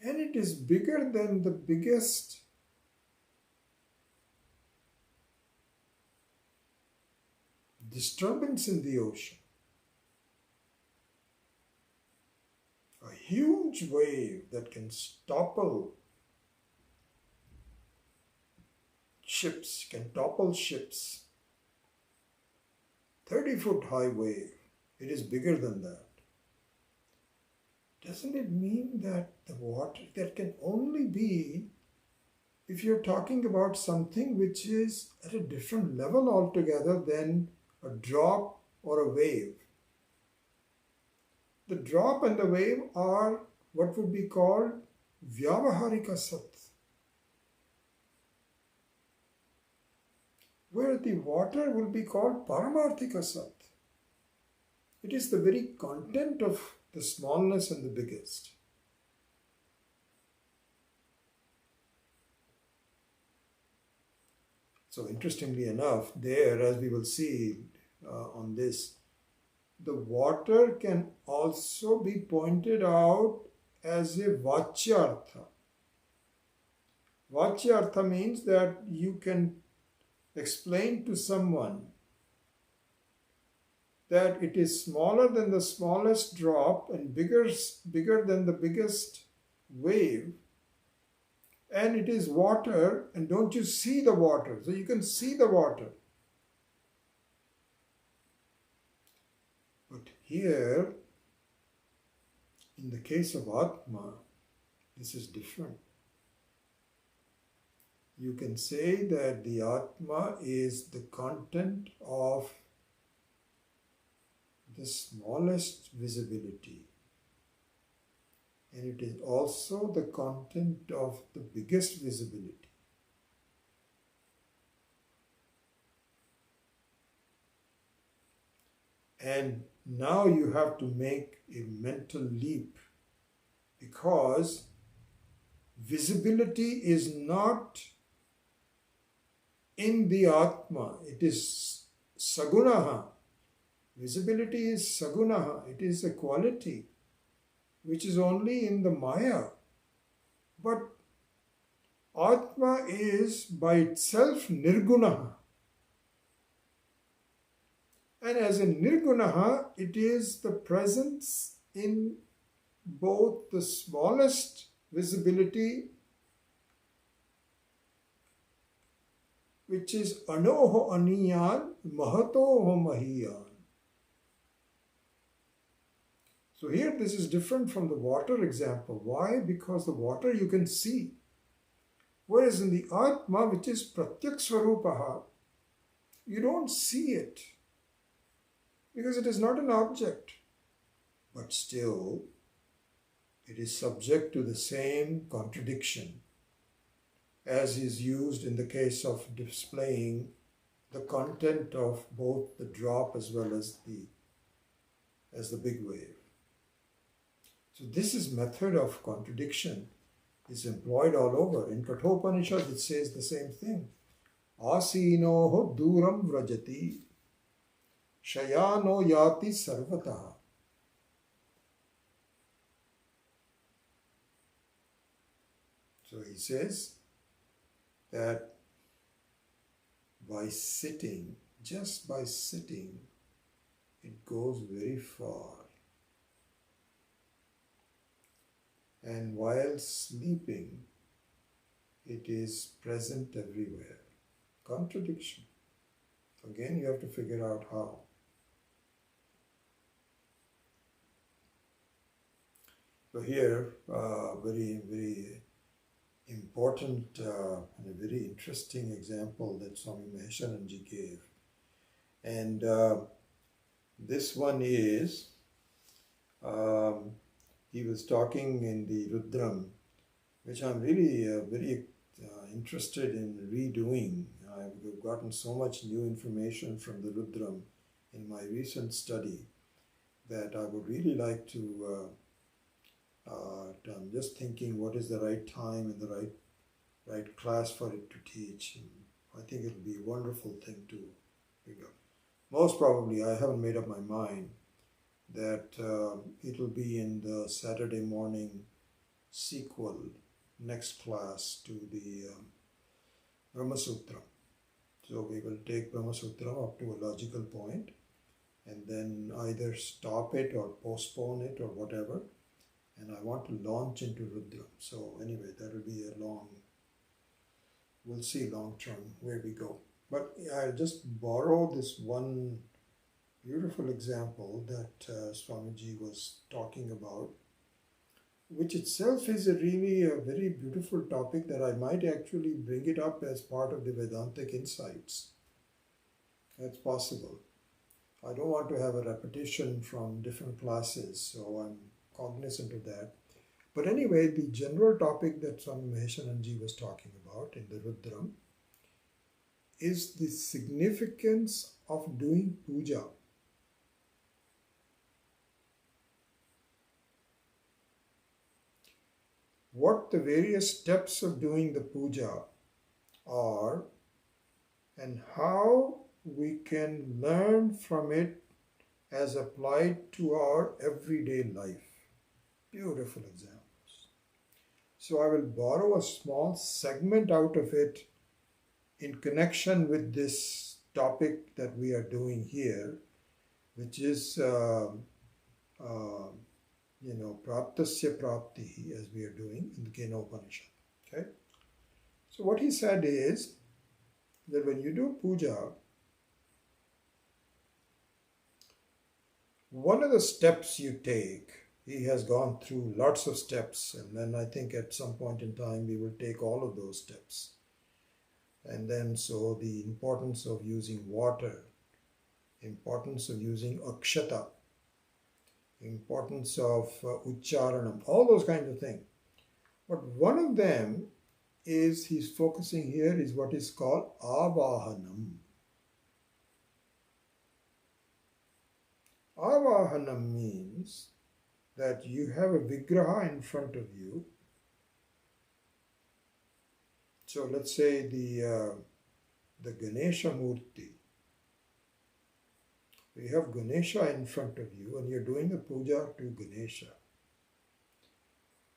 and it is bigger than the biggest disturbance in the ocean. A huge wave that can topple ships, 30-foot high wave. It is bigger than that. Doesn't it mean that the water, that can only be if you're talking about something which is at a different level altogether than a drop or a wave? The drop and the wave are what would be called Vyavaharika Sat, where the water will be called Paramarthika Sat. It is the very content of the smallness and the biggest. So interestingly enough, there, as we will see on this, the water can also be pointed out as a Vachyartha. Vachyartha means that you can explain to someone that it is smaller than the smallest drop and bigger than the biggest wave, and it is water, and don't you see the water? So you can see the water. But here, in the case of Atma, this is different. You can say that the Atma is the content of the smallest visibility, and it is also the content of the biggest visibility. And now you have to make a mental leap, because visibility is not in the Atma, it is Sagunaha. Visibility is Sagunaha, it is a quality which is only in the Maya. But Atma is by itself Nirgunaha. And as a Nirgunaha, it is the presence in both the smallest visibility, which is Anoho Aniyan, Mahatoho Mahiyan. So here this is different from the water example. Why? Because the water you can see. Whereas in the Atma, which is Pratyak Swarupaha, you don't see it, because it is not an object. But still, it is subject to the same contradiction as is used in the case of displaying the content of both the drop as well as the big wave. So this is method of contradiction is employed all over. In Kathopanishad it says the same thing. Asinoho duram vrajati shayano yati sarvataha. So he says that by sitting, just by sitting, it goes very far. And while sleeping, it is present everywhere. Contradiction. Again, you have to figure out how. So here, very, very important and a very interesting example that Swami Mahesharanji gave. And this one is, he was talking in the Rudram, which I'm really very interested in redoing I've gotten so much new information from the Rudram in my recent study that I would really like to. I'm just thinking what is the right time and the right class for it to teach. And I think it'll be a wonderful thing to pick up. Most probably, I haven't made up my mind that it'll be in the Saturday morning sequel, next class to the Brahma Sutra. So we will take Brahma Sutra up to a logical point and then either stop it or postpone it or whatever. And I want to launch into Rudra. So anyway, that will be a long, we'll see long term where we go. But I'll just borrow this one beautiful example that Swamiji was talking about, which itself is really a very beautiful topic that I might actually bring it up as part of the Vedantic Insights. That's possible. I don't want to have a repetition from different classes, so I'm cognizant of that. But anyway, the general topic that Swami Maheshananji was talking about in the Rudram is the significance of doing puja. What the various steps of doing the puja are and how we can learn from it as applied to our everyday life. Beautiful examples. So I will borrow a small segment out of it in connection with this topic that we are doing here, which is praptasya prapti, as we are doing in the Kena Upanishad. Okay? So what he said is that when you do puja, one of the steps you take, he has gone through lots of steps, and then I think at some point in time we will take all of those steps. And then so the importance of using water, importance of using akshata, importance of ucharanam, all those kinds of things. But one of them is, he's focusing here, is what is called avahanam. Avahanam means that you have a vigraha in front of you. So let's say the Ganesha Murti. You have Ganesha in front of you and you're doing a puja to Ganesha.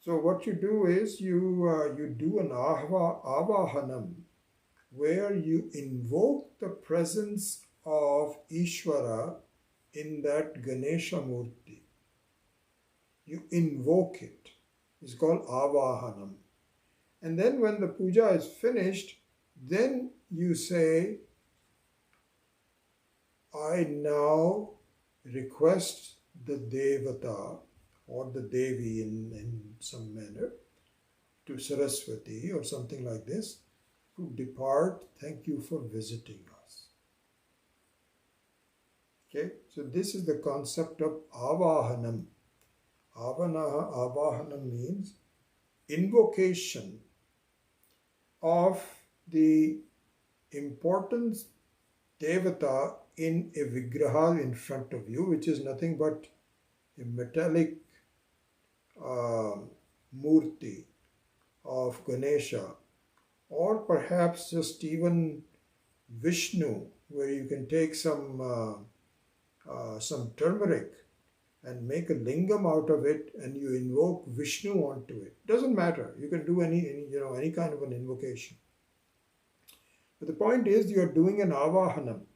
So what you do is you do an avahanam where you invoke the presence of Ishvara in that Ganesha Murti. You invoke it. It's called avahanam. And then when the puja is finished, then you say, I now request the Devata or the Devi in some manner to Saraswati or something like this to depart. Thank you for visiting us. Okay, so this is the concept of avahanam. Avahanam means invocation of the important Devata in a vigraha in front of you, which is nothing but a metallic murti of Ganesha, or perhaps just even Vishnu, where you can take some turmeric and make a lingam out of it, and you invoke Vishnu onto it. Doesn't matter. You can do any kind of an invocation. But the point is, you are doing an avahanam.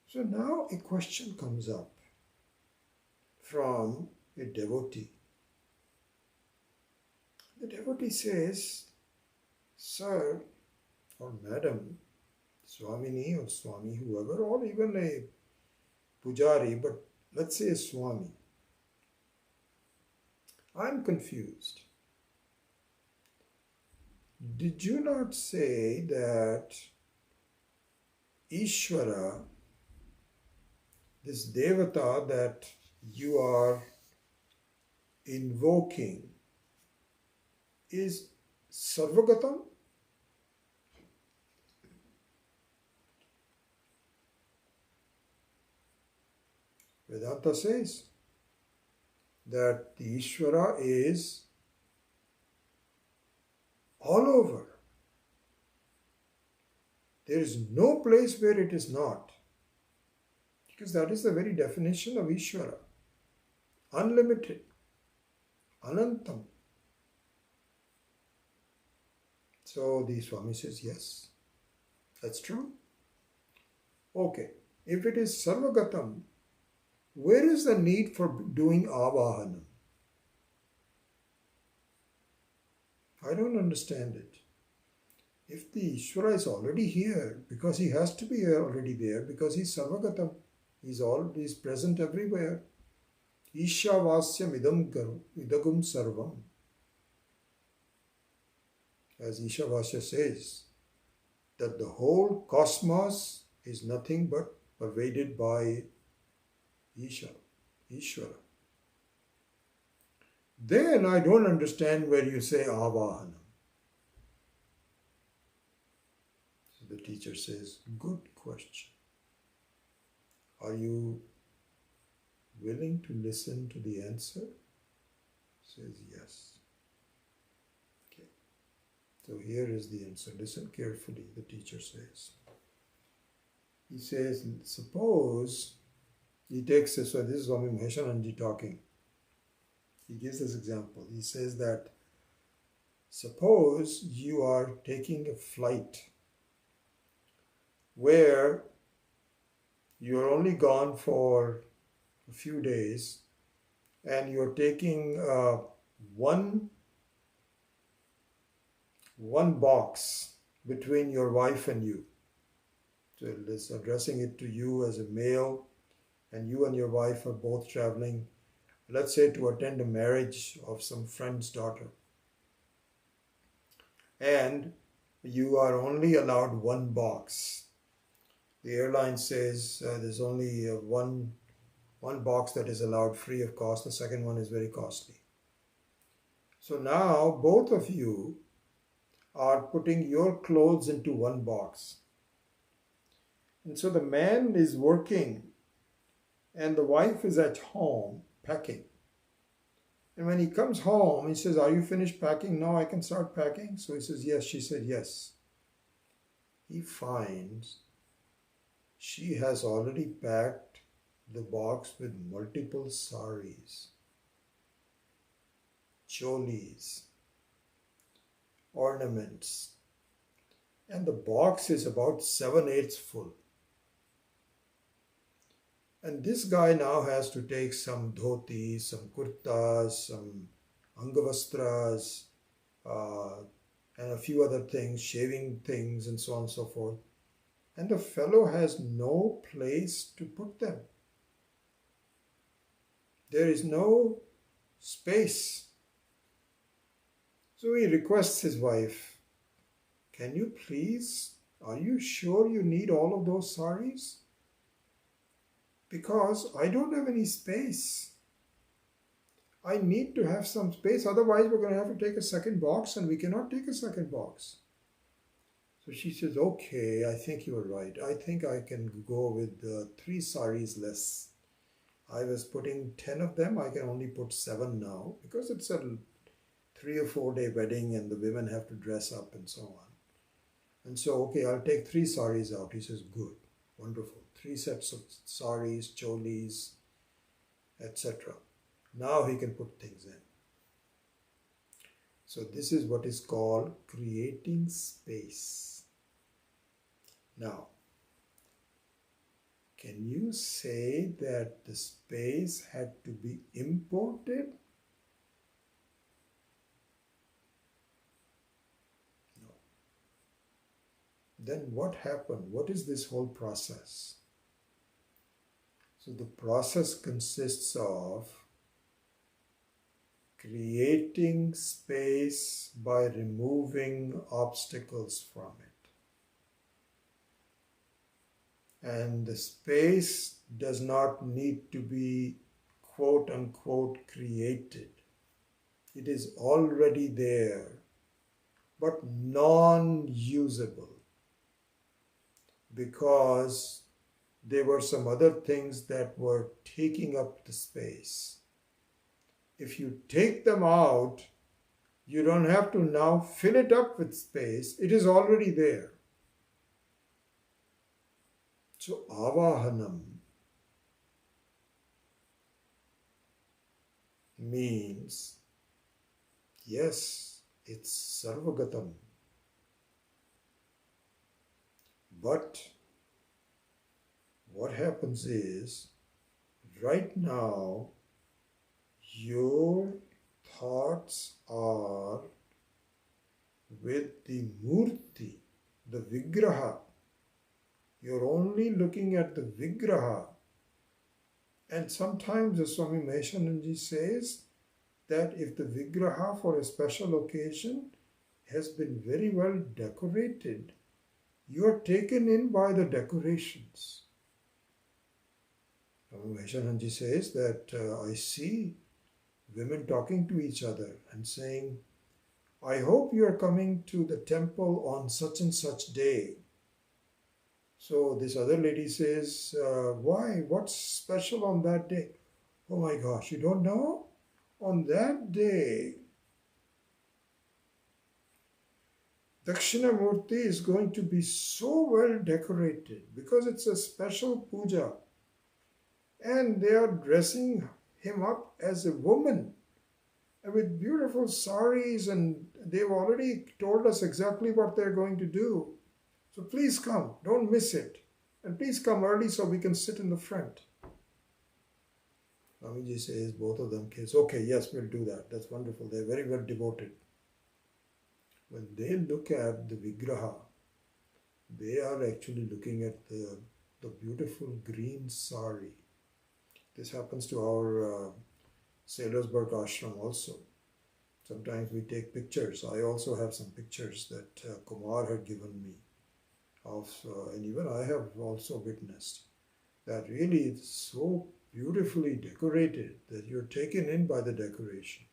So now a question comes up from a devotee. The devotee says, Sir or Madam, Swamini or Swami, whoever, or even a pujari, but let's say a Swami, I'm confused. Did you not say that Ishvara, this Devata that you are invoking, is Sarvagatam? Vedanta says that the Ishvara is all over. There is no place where it is not. Because that is the very definition of Ishvara. Unlimited. Anantam. So the Swami says, yes, that's true. Okay, if it is Sarvagatam, where is the need for doing Avahanam? I don't understand it. If the Ishvara is already here, because he has to be already there, because he's Sarvagatam, he's present everywhere. Ishavasyam idagum sarvam. As Ishavasya says, that the whole cosmos is nothing but pervaded by Ishvara. Then I don't understand where you say Avahanam. So the teacher says, good question. Are you willing to listen to the answer? Says yes. Okay. So here is the answer. Listen carefully, the teacher says. He says, suppose, he takes this, so this is Swami Maheshananji talking. He gives this example. He says that, suppose you are taking a flight where you are only gone for a few days and you're taking one box between your wife and you. So it's addressing it to you as a male, and you and your wife are both traveling, let's say, to attend a marriage of some friend's daughter. And you are only allowed one box. The airline says there's only one box that is allowed free of cost. The second one is very costly. So now both of you are putting your clothes into one box. And so the man is working and the wife is at home packing. And when he comes home, he says, are you finished packing? No, I can start packing. So he says, yes. She said, yes. He finds she has already packed the box with multiple saris, cholis, ornaments. And the box is about 7/8 full. And this guy now has to take some dhotis, some kurtas, some angavastras, and a few other things, shaving things, and so on and so forth. And the fellow has no place to put them. There is no space. So he requests his wife, can you please, are you sure you need all of those saris? Because I don't have any space. I need to have some space, otherwise we're going to have to take a second box, and we cannot take a second box. So she says, okay, I think you're right. I think I can go with 3 saris less. I was putting 10 of them. I can only put 7 now because it's a 3 or 4 day wedding and the women have to dress up and so on. And so, okay, I'll take 3 saris out. He says, good, wonderful. 3 sets of saris, cholis, etc. Now he can put things in. So this is what is called creating space. Now, can you say that the space had to be imported? No. Then what happened? What is this whole process? So the process consists of creating space by removing obstacles from it. And the space does not need to be quote unquote created. It is already there, but non-usable, because there were some other things that were taking up the space. If you take them out, you don't have to now fill it up with space. It is already there. So avahanam means, yes, it's sarvagatam. But what happens is, right now, your thoughts are with the murti, the vigraha. You're only looking at the vigraha. And sometimes the Swami Maheshananji says that if the vigraha for a special occasion has been very well decorated, you are taken in by the decorations. Swami Maheshananji says that I see women talking to each other and saying, I hope you are coming to the temple on such and such day. So this other lady says, why? What's special on that day? Oh my gosh, you don't know? On that day, Dakshinamurti is going to be so well decorated because it's a special puja. And they are dressing him up as a woman with beautiful saris, and they've already told us exactly what they're going to do. So please come, don't miss it. And please come early so we can sit in the front. Swamiji says, both of them kids, okay, yes, we'll do that. That's wonderful. They're very well devoted. When they look at the vigraha, they are actually looking at the beautiful green sari. This happens to our Sailorsburg ashram also. Sometimes we take pictures. I also have some pictures that Kumar had given me of, and even I have also witnessed that really it's so beautifully decorated that you're taken in by the decoration.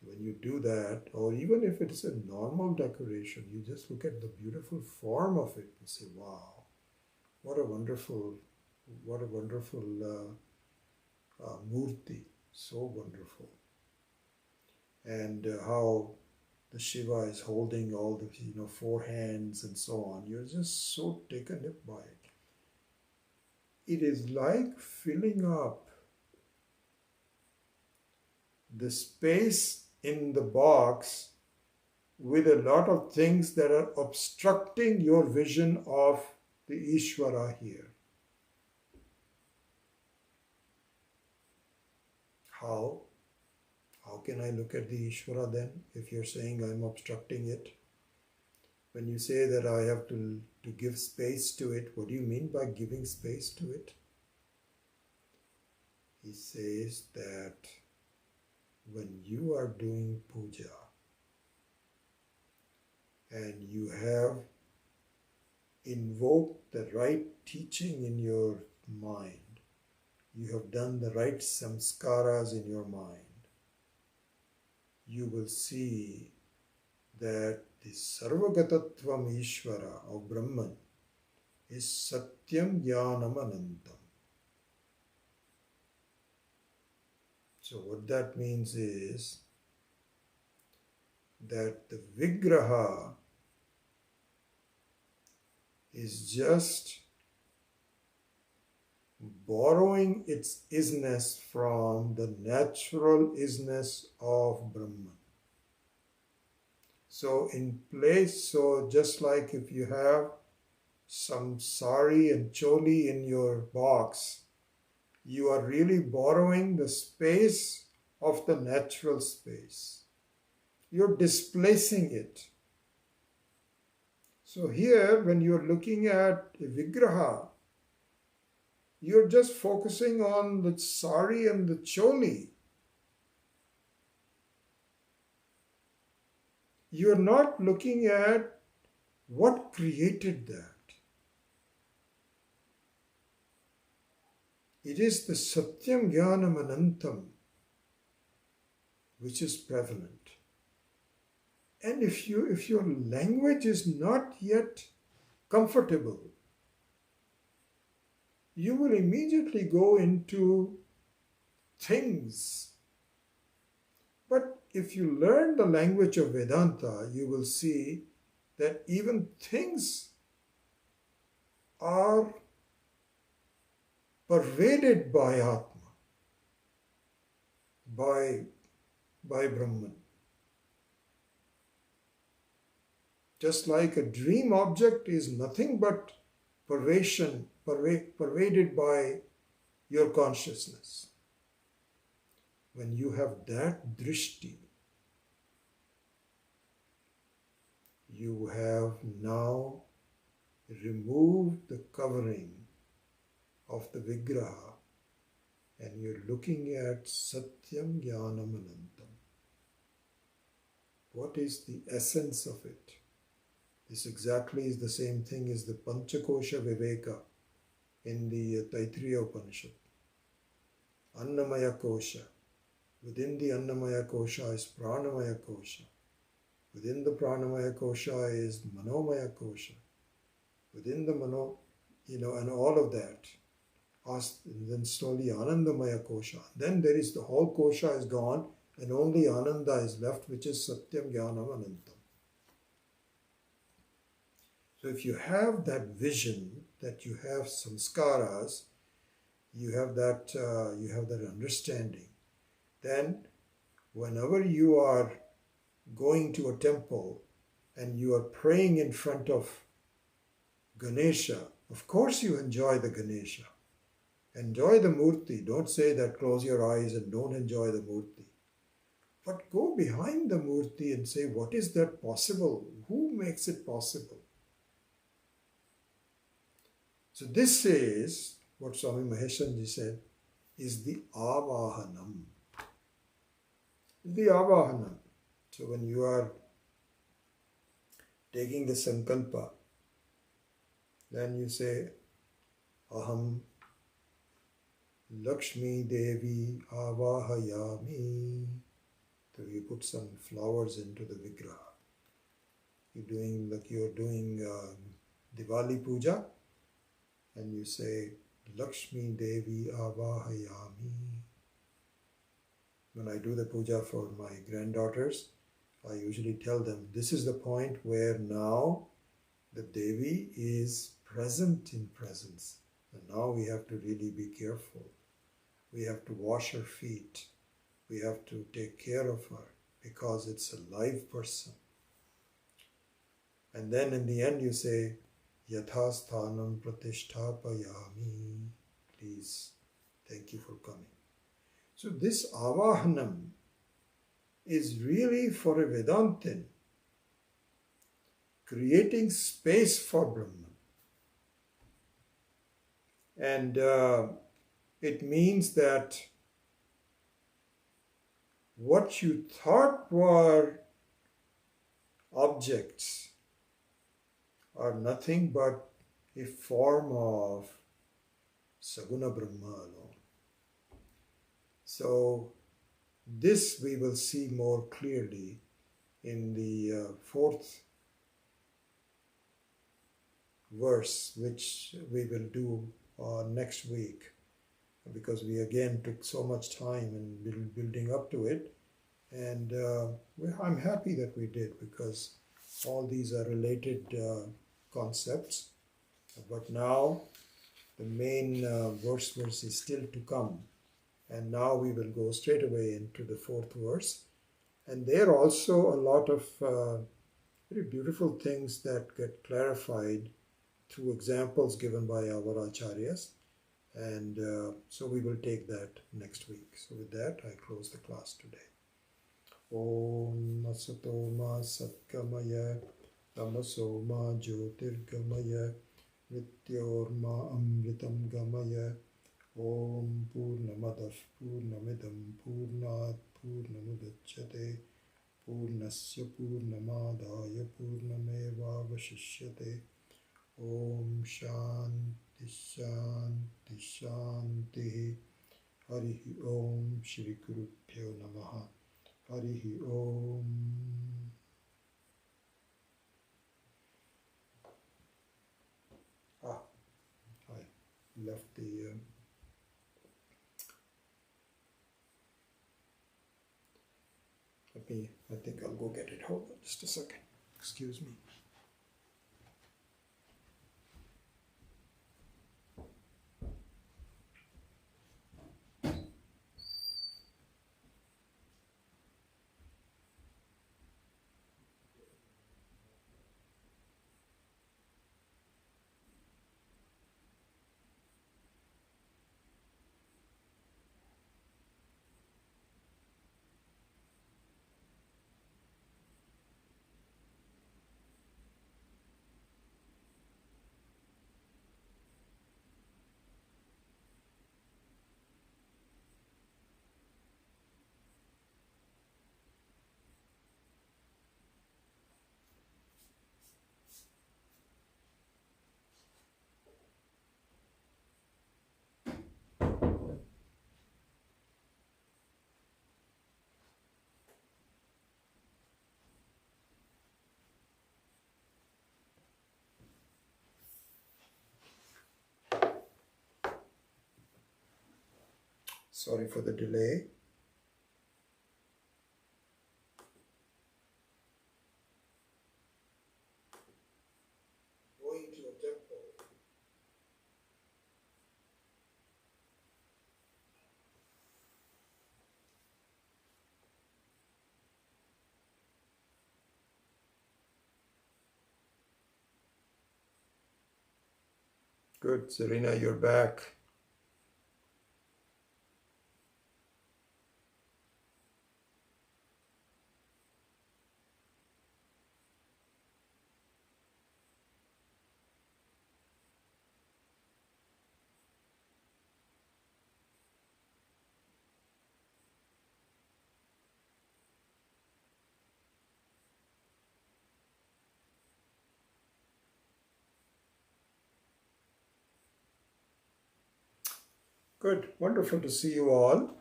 When you do that, or even if it's a normal decoration, you just look at the beautiful form of it and say, wow, what a wonderful murti, so wonderful. And how the Shiva is holding all the four hands and so on. You're just so taken up by it. It is like filling up the space in the box with a lot of things that are obstructing your vision of the Ishvara here. How? How can I look at the Ishvara then if you're saying I'm obstructing it? When you say that I have to give space to it, what do you mean by giving space to it? He says that when you are doing puja and you have invoked the right teaching in your mind, you have done the right samskaras in your mind, you will see that the Sarvagatatvam Ishvara of Brahman is Satyam Jnanam Anantam. So what that means is that the Vigraha is just borrowing its isness from the natural isness of Brahman. So just like if you have some sari and choli in your box, you are really borrowing the space of the natural space. You're displacing it. So here, when you're looking at a Vigraha, you're just focusing on the sari and the choli. You're not looking at what created that. It is the Satyam Jnanam Anantam which is prevalent. And if your language is not yet comfortable you will immediately go into things. But if you learn the language of Vedanta, you will see that even things are pervaded by Atma, by Brahman. Just like a dream object is nothing but pervaded by your consciousness. When you have that drishti, you have now removed the covering of the Vigraha and you're looking at Satyam Jnanam Anantam. What is the essence of it? This exactly is the same thing as the Panchakosha Viveka in the Taittiriya Upanishad. Annamaya Kosha. Within the Annamaya Kosha is Pranamaya Kosha. Within the Pranamaya Kosha is Manomaya Kosha. Within the Mano, and all of that. And then slowly Anandamaya Kosha. Then there is the whole Kosha is gone and only Ananda is left, which is Satyam Jnanam Anantam. So if you have that vision, that you have samskaras, you have that understanding, then whenever you are going to a temple and you are praying in front of Ganesha, of course you enjoy the Ganesha. Enjoy the Murti. Don't say that close your eyes and don't enjoy the Murti. But go behind the Murti and say, what is that possible? Who makes it possible? So this is what Swami Maheshanji said is the avahanam. The avahanam. So when you are taking the sankalpa, then you say, aham Lakshmi Devi avahayami. So you put some flowers into the vigraha. You're doing Diwali puja, and you say Lakshmi Devi avahayami. When I do the puja for my granddaughters, I usually tell them this is the point where now the Devi is present in presence. And now we have to really be careful. We have to wash her feet. We have to take care of her because it's a live person. And then in the end you say, Yathasthanam pratisthapayami. Please, thank you for coming. So this avahanam is really for a Vedantin, creating space for Brahman. And it means that what you thought were objects are nothing but a form of Saguna Brahma alone. So this we will see more clearly in the fourth verse, which we will do next week, because we again took so much time in building up to it, and I'm happy that we did, because all these are related concepts. But now the main verse is still to come, and now we will go straight away into the fourth verse, and there also a lot of very beautiful things that get clarified through examples given by our acharyas, and so we will take that next week. So with that, I close the class today. Om Asato Ma Satkamaya Tamaso Ma Jyotirgamaya Mrityor Ma Amritam Gamaya Om Purnamadav Purnamidam Purnat Purnamudachyate Purnasya Purnamadaya Purnameva Vashishyate. Om Shanti Shanti Shanti. Harihi Om Shri Gurubhyo Namaha. Harihi Om. Hi. left the... I think I'll go get it. Hold on just a second. Excuse me. Sorry for the delay. Going to a temple. Good, Serena, you're back. Good, wonderful to see you all.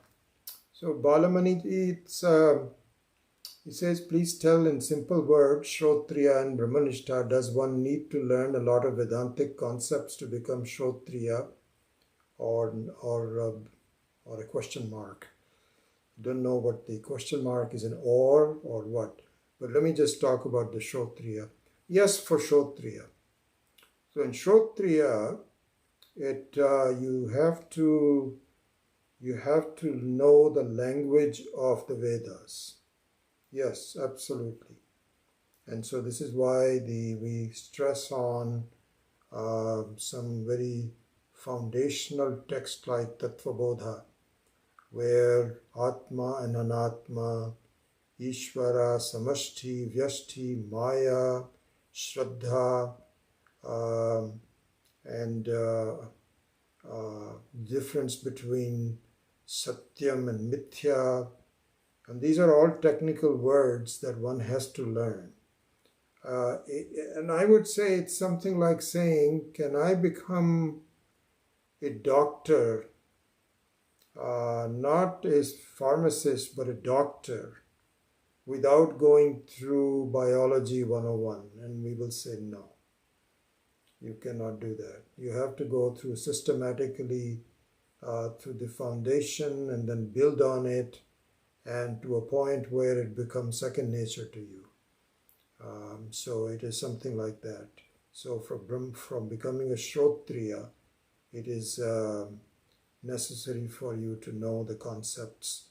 So Balamani, he says, please tell in simple words, Shrotriya and Brahmanishta, does one need to learn a lot of Vedantic concepts to become Shrotriya, or a question mark? Don't know what the question mark is, an or what. But let me just talk about the Shrotriya. Yes, for Shrotriya. So in Shrotriya, you have to know the language of the Vedas. Yes, absolutely. And so this is why we stress on some very foundational text like Tattvabodha, where Atma and Anatma, Ishvara, Samashti, Vyashti, Maya, Shraddha, and difference between Satyam and Mithya. And these are all technical words that one has to learn. And I would say it's something like saying, can I become a doctor, not a pharmacist, but a doctor, without going through Biology 101? And we will say no. You cannot do that. You have to go through systematically through the foundation and then build on it, and to a point where it becomes second nature to you. So it is something like that. So from becoming a Shrotriya, it is necessary for you to know the concepts.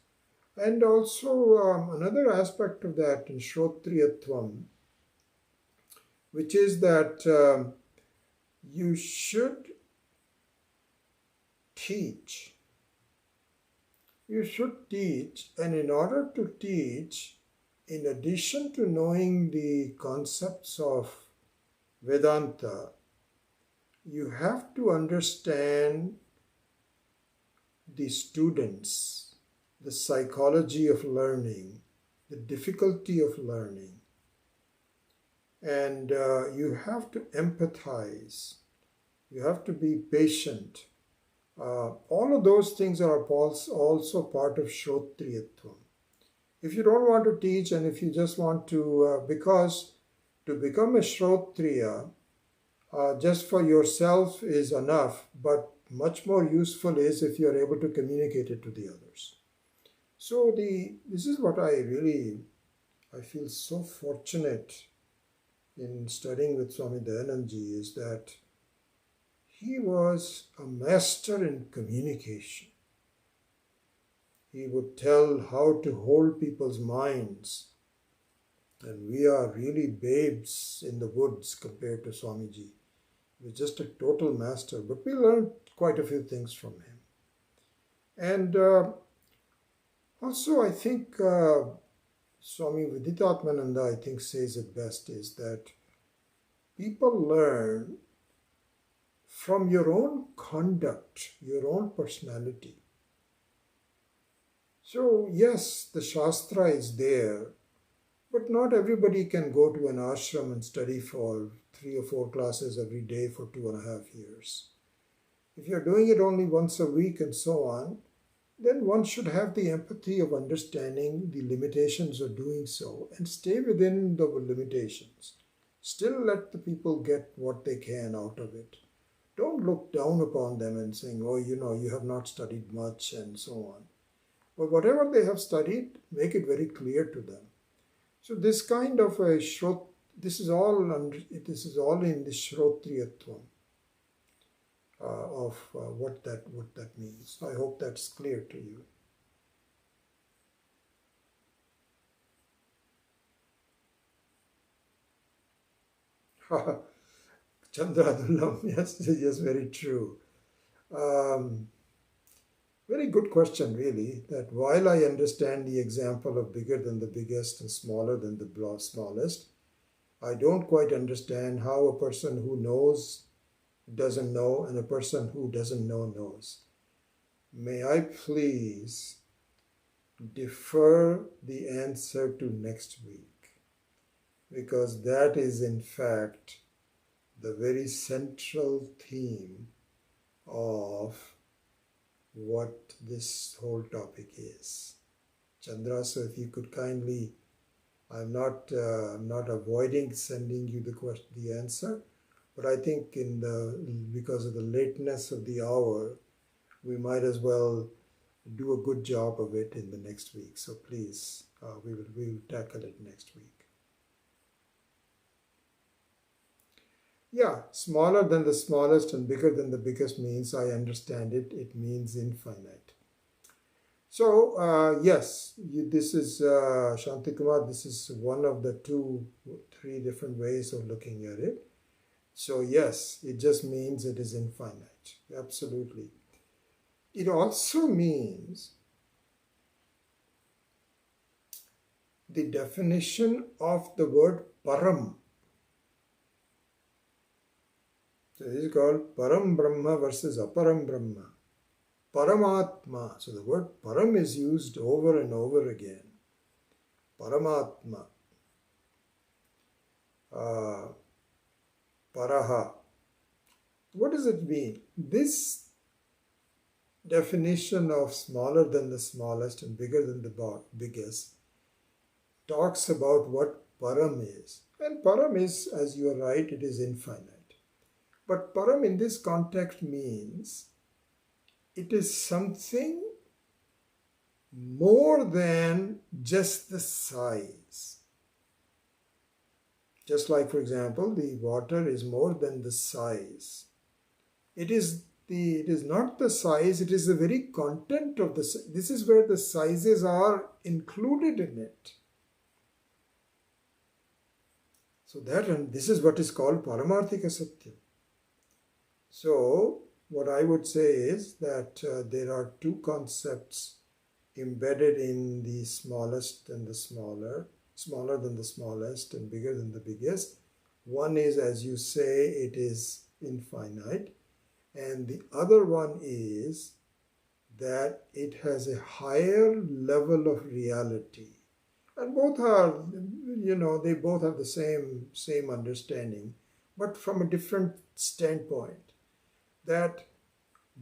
And also another aspect of that in Shrotriyatvam, which is that you should teach. You should teach, and in order to teach, in addition to knowing the concepts of Vedanta, you have to understand the students, the psychology of learning, the difficulty of learning. And you have to empathize. You have to be patient. All of those things are also part of Shrotriyatvam. If you don't want to teach, and if you just want to, because to become a Shrotriya, just for yourself is enough, but much more useful is if you are able to communicate it to the others. So this is what I feel so fortunate in studying with Swami Dayanandji, is that he was a master in communication. He would tell how to hold people's minds. And we are really babes in the woods compared to Swamiji. He was just a total master, but we learned quite a few things from him. And also I think Swami Viditatmananda, I think, says it best, is that people learn from your own conduct, your own personality. So yes, the Shastra is there, but not everybody can go to an ashram and study for 3 or 4 classes every day for 2.5 years. If you're doing it only once a week and so on, then one should have the empathy of understanding the limitations of doing so and stay within the limitations. Still let the people get what they can out of it. Don't look down upon them and saying, oh, you have not studied much and so on. But whatever they have studied, make it very clear to them. So this kind of a this is all in the Shrotriyatvam of what that means. I hope that's clear to you. Chandradullam, yes, very true. Very good question, really, that while I understand the example of bigger than the biggest and smaller than the smallest, I don't quite understand how a person who knows doesn't know and a person who doesn't know knows. May I please defer the answer to next week, because that is in fact the very central theme of what this whole topic is. Chandra, so if you could kindly, I'm not avoiding sending you the answer, but I think because of the lateness of the hour, we might as well do a good job of it in the next week. So please, we will tackle it next week. Yeah, smaller than the smallest and bigger than the biggest means, I understand it. It means infinite. So, yes, this is, Shantikumar, this is one of the 3 different ways of looking at it. So, yes, it just means it is infinite. Absolutely. It also means the definition of the word param. So this is called Param Brahma versus Aparam Brahma. Paramatma. So the word Param is used over and over again. Paramatma. Paraha. What does it mean? This definition of smaller than the smallest and bigger than the biggest talks about what Param is. And Param is, as you are right, it is infinite. But Param in this context means it is something more than just the size. Just like, for example, the water is more than the size. It is not the size, it is the very content of the size. This is where the sizes are included in it. So this is what is called Paramarthika Satyam. So, what I would say is that there are 2 concepts embedded in the smallest and the smaller than the smallest and bigger than the biggest. One is, as you say, it is infinite, and the other one is that it has a higher level of reality. And both are, they both have the same understanding, but from a different standpoint. That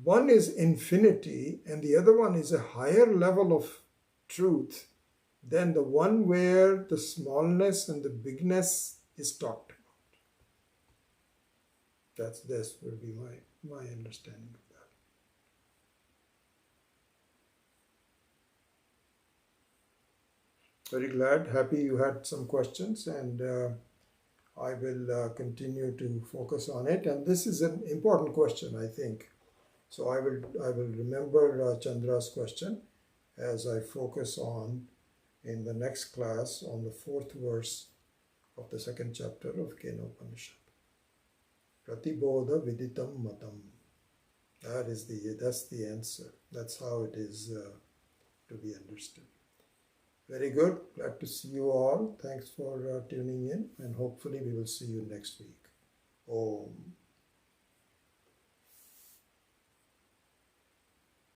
one is infinity and the other one is a higher level of truth than the one where the smallness and the bigness is talked about. This will be my understanding of that. Very glad, happy you had some questions, and I will continue to focus on it. And this is an important question, I think. So I will remember Chandra's question as I focus on in the next class on the fourth verse of the second chapter of Kenopanishad. Pratibodha viditam matam. That's the answer. That's how it is to be understood. Very good. Glad to see you all. Thanks for tuning in, and hopefully we will see you next week. Om.